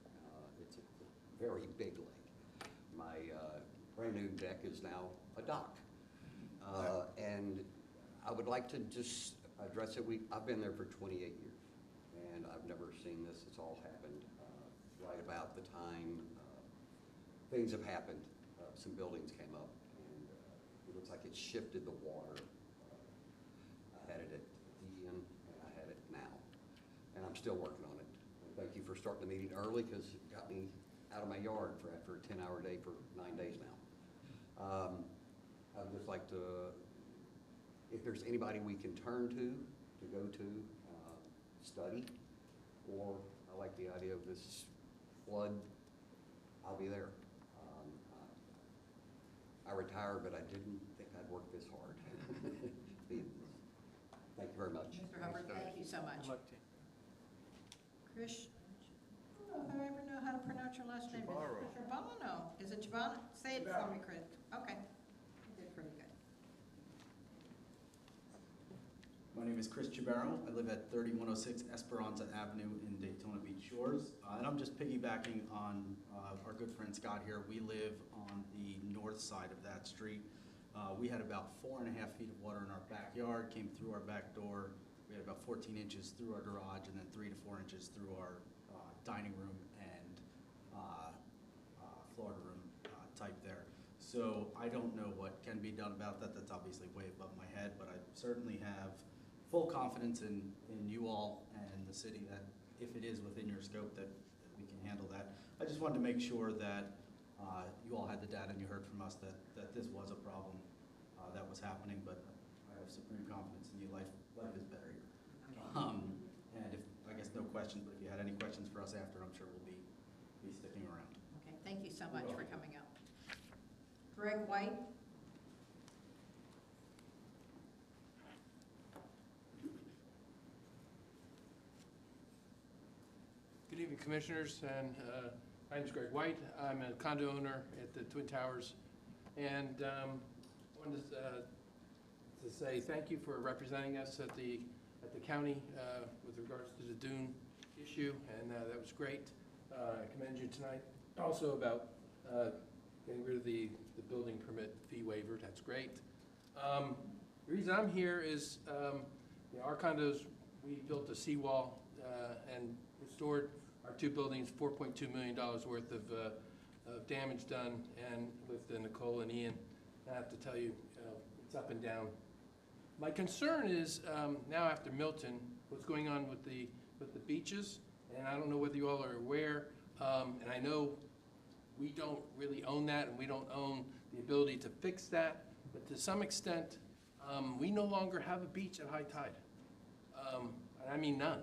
It's a very big lake. My brand new deck is now a dock. And I would like to just address it. I've been there for 28 years, and I've never seen this. It's all happened right about the time things have happened. Some buildings came up, and it looks like it shifted the water. I had it at the end, and I had it now, and I'm still working on it. And thank you for starting the meeting early, because it got me out of my yard after a 10-hour day for 9 days now. I'd just like to, if there's anybody we can turn to go to, study, or I like the idea of this flood, I'll be there. I retired, but I didn't think I'd work this hard. Thank you very much. Mr. Hubbard, thank you so much. Chris, I don't know if I ever know how to pronounce your last name. Chabano. Is it Chabano? Say it for me, Chris. Okay. You did pretty good. My name is Chris Chabaro. I live at 3106 Esperanza Avenue in Daytona Beach Shores. And I'm just piggybacking on our good friend Scott here. We live on the north side of that street. We had about 4.5 feet of water in our backyard, came through our back door. We had about 14 inches through our garage, and then 3 to 4 inches through our dining room and Florida room type there. So I don't know what can be done about that. That's obviously way above my head, but I certainly have full confidence in you all and the city that if it is within your scope that we can handle that. I just wanted to make sure that you all had the data and you heard from us that this was a problem that was happening, but I have supreme confidence in you. Life is better here. And if, I guess no questions, but if you had any questions for us after, I'm sure we'll be sticking around. Okay, thank you so much for coming up. Greg White? Good evening, Commissioners, and my name is Greg White. I'm a condo owner at the Twin Towers, and wanted to say thank you for representing us at the county with regards to the dune issue, and that was great. I commend you tonight also about getting rid of the building permit fee waiver. That's great. The reason I'm here is our condos, we built a seawall and restored our 2 buildings, $4.2 million worth of damage done, and with Nicole and Ian, I have to tell you, it's up and down. My concern is now after Milton, what's going on with the beaches, and I don't know whether you all are aware, and I know we don't really own that, and we don't own the ability to fix that, but to some extent, we no longer have a beach at high tide. And I mean none.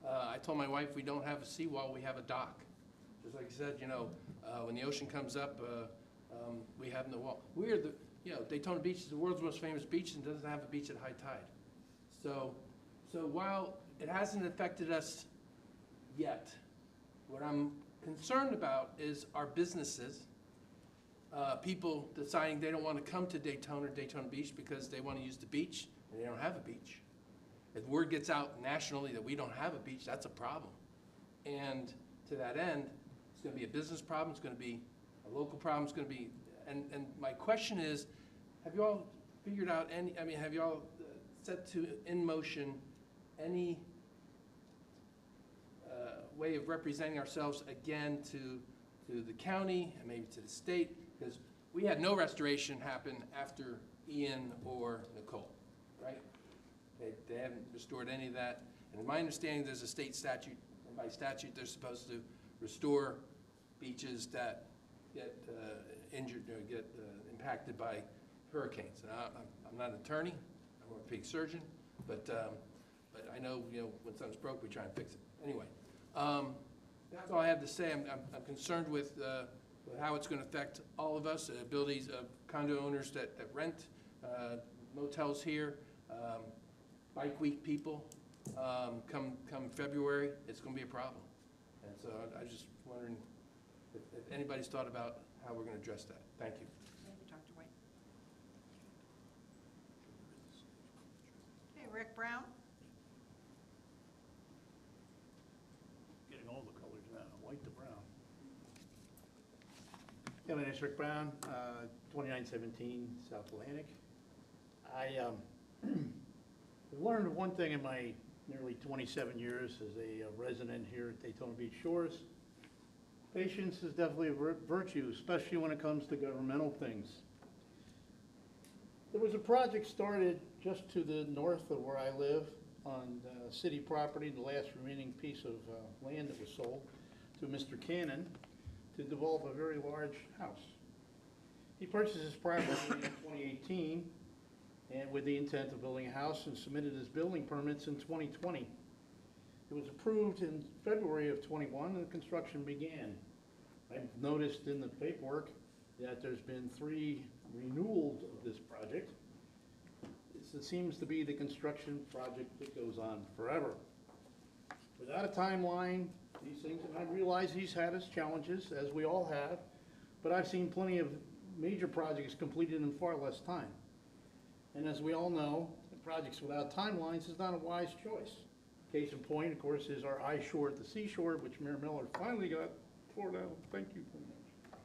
I told my wife we don't have a seawall, we have a dock. Just like I said, when the ocean comes up, we have no wall. We're Daytona Beach is the world's most famous beach and doesn't have a beach at high tide. So while it hasn't affected us yet, what I'm concerned about is our businesses, people deciding they don't want to come to Daytona Beach because they want to use the beach and they don't have a beach. If word gets out nationally that we don't have a beach, that's a problem. And to that end, it's going to be a business problem, it's going to be a local problem, it's going to be, and my question is, have you all figured out have you all set in motion any way of representing ourselves again to the county and maybe to the state? Because we had no restoration happen after Ian or Nicole, right? They haven't restored any of that. And in my understanding, there's a state statute, and by statute, they're supposed to restore beaches that get injured or get impacted by hurricanes. And I'm not an attorney, I'm an orthopedic surgeon, but I know, when something's broke, we try and fix it. Anyway, that's all I have to say. I'm concerned with how it's going to affect all of us, the abilities of condo owners that rent motels here. Bike week people, come February, it's going to be a problem. And so I was just wondering if anybody's thought about how we're going to address that. Thank you. Thank you, Dr. White. Okay, Rick Brown? Getting all the colors now, white to brown. Yeah, my name's Rick Brown, 2917 South Atlantic. I learned one thing in my nearly 27 years as a resident here at Daytona Beach Shores. Patience is definitely a virtue, especially when it comes to governmental things. There was a project started just to the north of where I live on city property, the last remaining piece of land that was sold to Mr. Cannon to develop a very large house. He purchased this property in 2018 and with the intent of building a house and submitted his building permits in 2020. It was approved in February of 21 and construction began. I've noticed in the paperwork that there's been 3 renewals of this project. It seems to be the construction project that goes on forever. Without a timeline, these things, and I realize he's had his challenges, as we all have, but I've seen plenty of major projects completed in far less time. And as we all know, projects without timelines is not a wise choice. Case in point, of course, is our I-Shore at the seashore, which Mayor Miller finally got poured out. Thank you very much.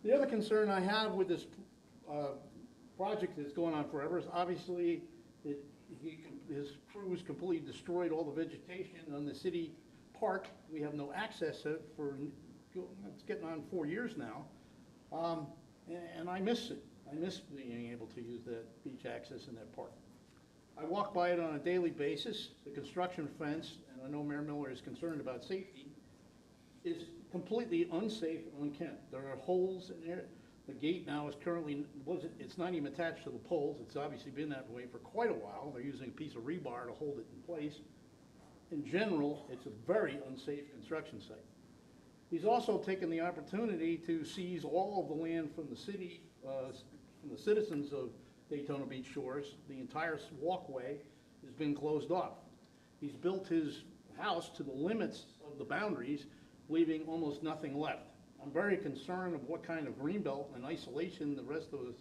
The other concern I have with this project that's going on forever is obviously his crews completely destroyed all the vegetation on the city park. We have no access to it for, it's getting on 4 years now. And I miss it. I miss being able to use that beach access in that park. I walk by it on a daily basis. The construction fence, and I know Mayor Miller is concerned about safety, is completely unsafe and unkempt. There are holes in there. The gate now is currently, it's not even attached to the poles. It's obviously been that way for quite a while. They're using a piece of rebar to hold it in place. In general, it's a very unsafe construction site. He's also taken the opportunity to seize all of the land from the city, from the citizens of Daytona Beach Shores. The entire walkway has been closed off. He's built his house to the limits of the boundaries, leaving almost nothing left. I'm very concerned of what kind of greenbelt and isolation the rest of us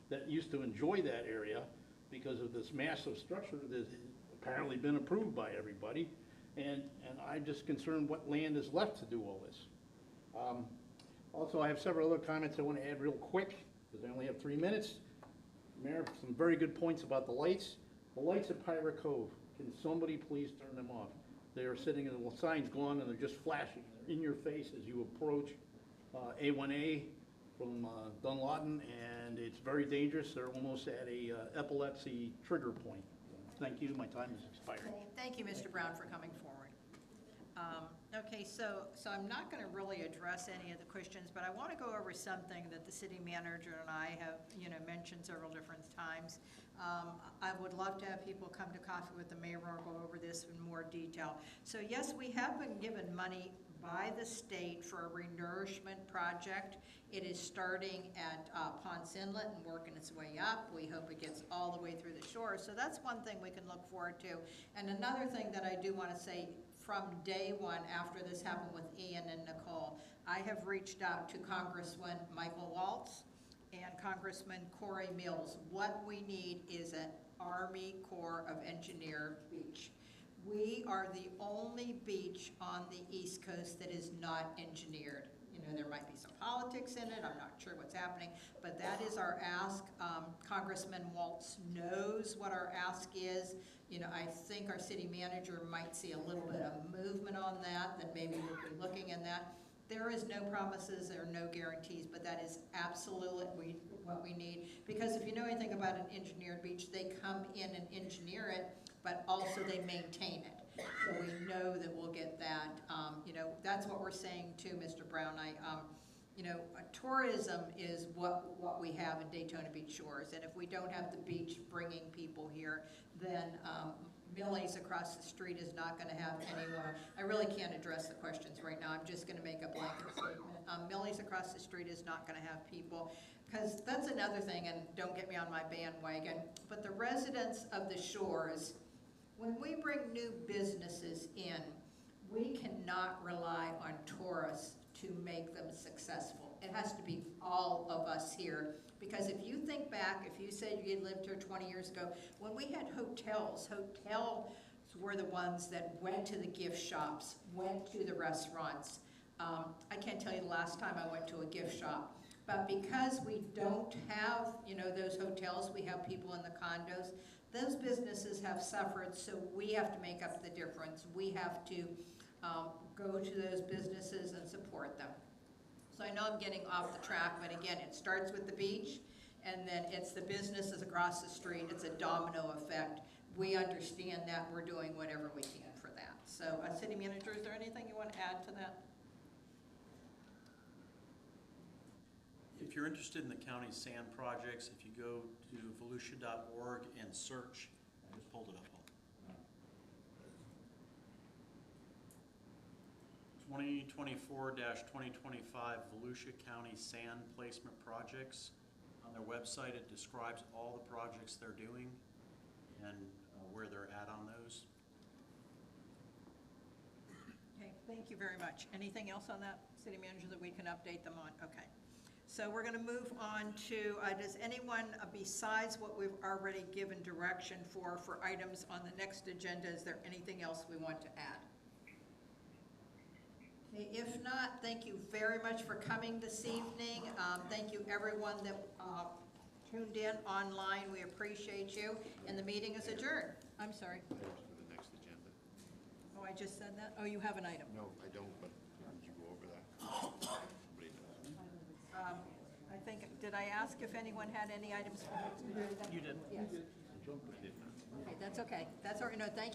that used to enjoy that area because of this massive structure that has apparently been approved by everybody. And I'm just concerned what land is left to do all this. Also, I have several other comments I want to add real quick because I only have 3 minutes. Mayor, some very good points about the lights. The lights at Pirate Cove, can somebody please turn them off? They are sitting, and the sign's gone, and they're just flashing. They're in your face as you approach A1A from Dunlawton, and it's very dangerous. They're almost at a epilepsy trigger point. Thank you. My time has expired. Thank you, Mr. Brown, for coming forward. Okay, so I'm not going to really address any of the questions, but I want to go over something that the city manager and I have, mentioned several different times. I would love to have people come to coffee with the mayor or go over this in more detail. So yes, we have been given money by the state for a renourishment project. It is starting at Ponce Inlet and working its way up. We hope it gets all the way through the shore. So that's one thing we can look forward to. And another thing that I do want to say, from day one after this happened with Ian and Nicole, I have reached out to Congressman Michael Waltz and Congressman Corey Mills. What we need is an Army Corps of Engineer beach. We are the only beach on the East Coast that is not engineered. There might be some politics in it, I'm not sure what's happening, but that is our ask. Congressman Waltz knows what our ask is. I think our city manager might see a little bit of movement on that maybe we'll be looking in that. There is no promises, there are no guarantees, but that is absolutely what we need. Because if you know anything about an engineered beach, they come in and engineer it, but also they maintain it. So we know that we'll get that. That's what we're saying too, Mr. Brown. Tourism is what we have in Daytona Beach Shores, and if we don't have the beach bringing people here, then Millie's across the street is not going to have anyone. I really can't address the questions right now. I'm just going to make a blanket statement. Millie's across the street is not going to have people, because that's another thing, and don't get me on my bandwagon, but the residents of the shores, when we bring new businesses in, we cannot rely on tourists to make them successful. It has to be all of us here. Because if you think back, if you said you had lived here 20 years ago, when we had hotels were the ones that went to the gift shops, went to the restaurants. I can't tell you the last time I went to a gift shop. But because we don't have, those hotels, we have people in the condos, those businesses have suffered, so we have to make up the difference. We have to go to those businesses and support them. So I know I'm getting off the track, but again, it starts with the beach, and then it's the businesses across the street. It's a domino effect. We understand that. We're doing whatever we can for that. So, City Manager, is there anything you want to add to that? If you're interested in the county's sand projects, if you go to volusia.org and search, I just pulled it up. 2024-2025 Volusia County Sand Placement Projects. On their website, it describes all the projects they're doing and where they're at on those. Okay, thank you very much. Anything else on that, City Manager, that we can update them on? Okay. So we're going to move on to, does anyone, besides what we've already given direction for items on the next agenda, is there anything else we want to add? Okay, if not, thank you very much for coming this evening. Thank you everyone that tuned in online. We appreciate you. And the meeting is adjourned. I'm sorry. Items for the next agenda. Oh, I just said that? Oh, you have an item. No, I don't, but did you go over that? Somebody does. I think, did I ask if anyone had any items? You did. Yes. Okay, that's okay. That's all right. No, thank you.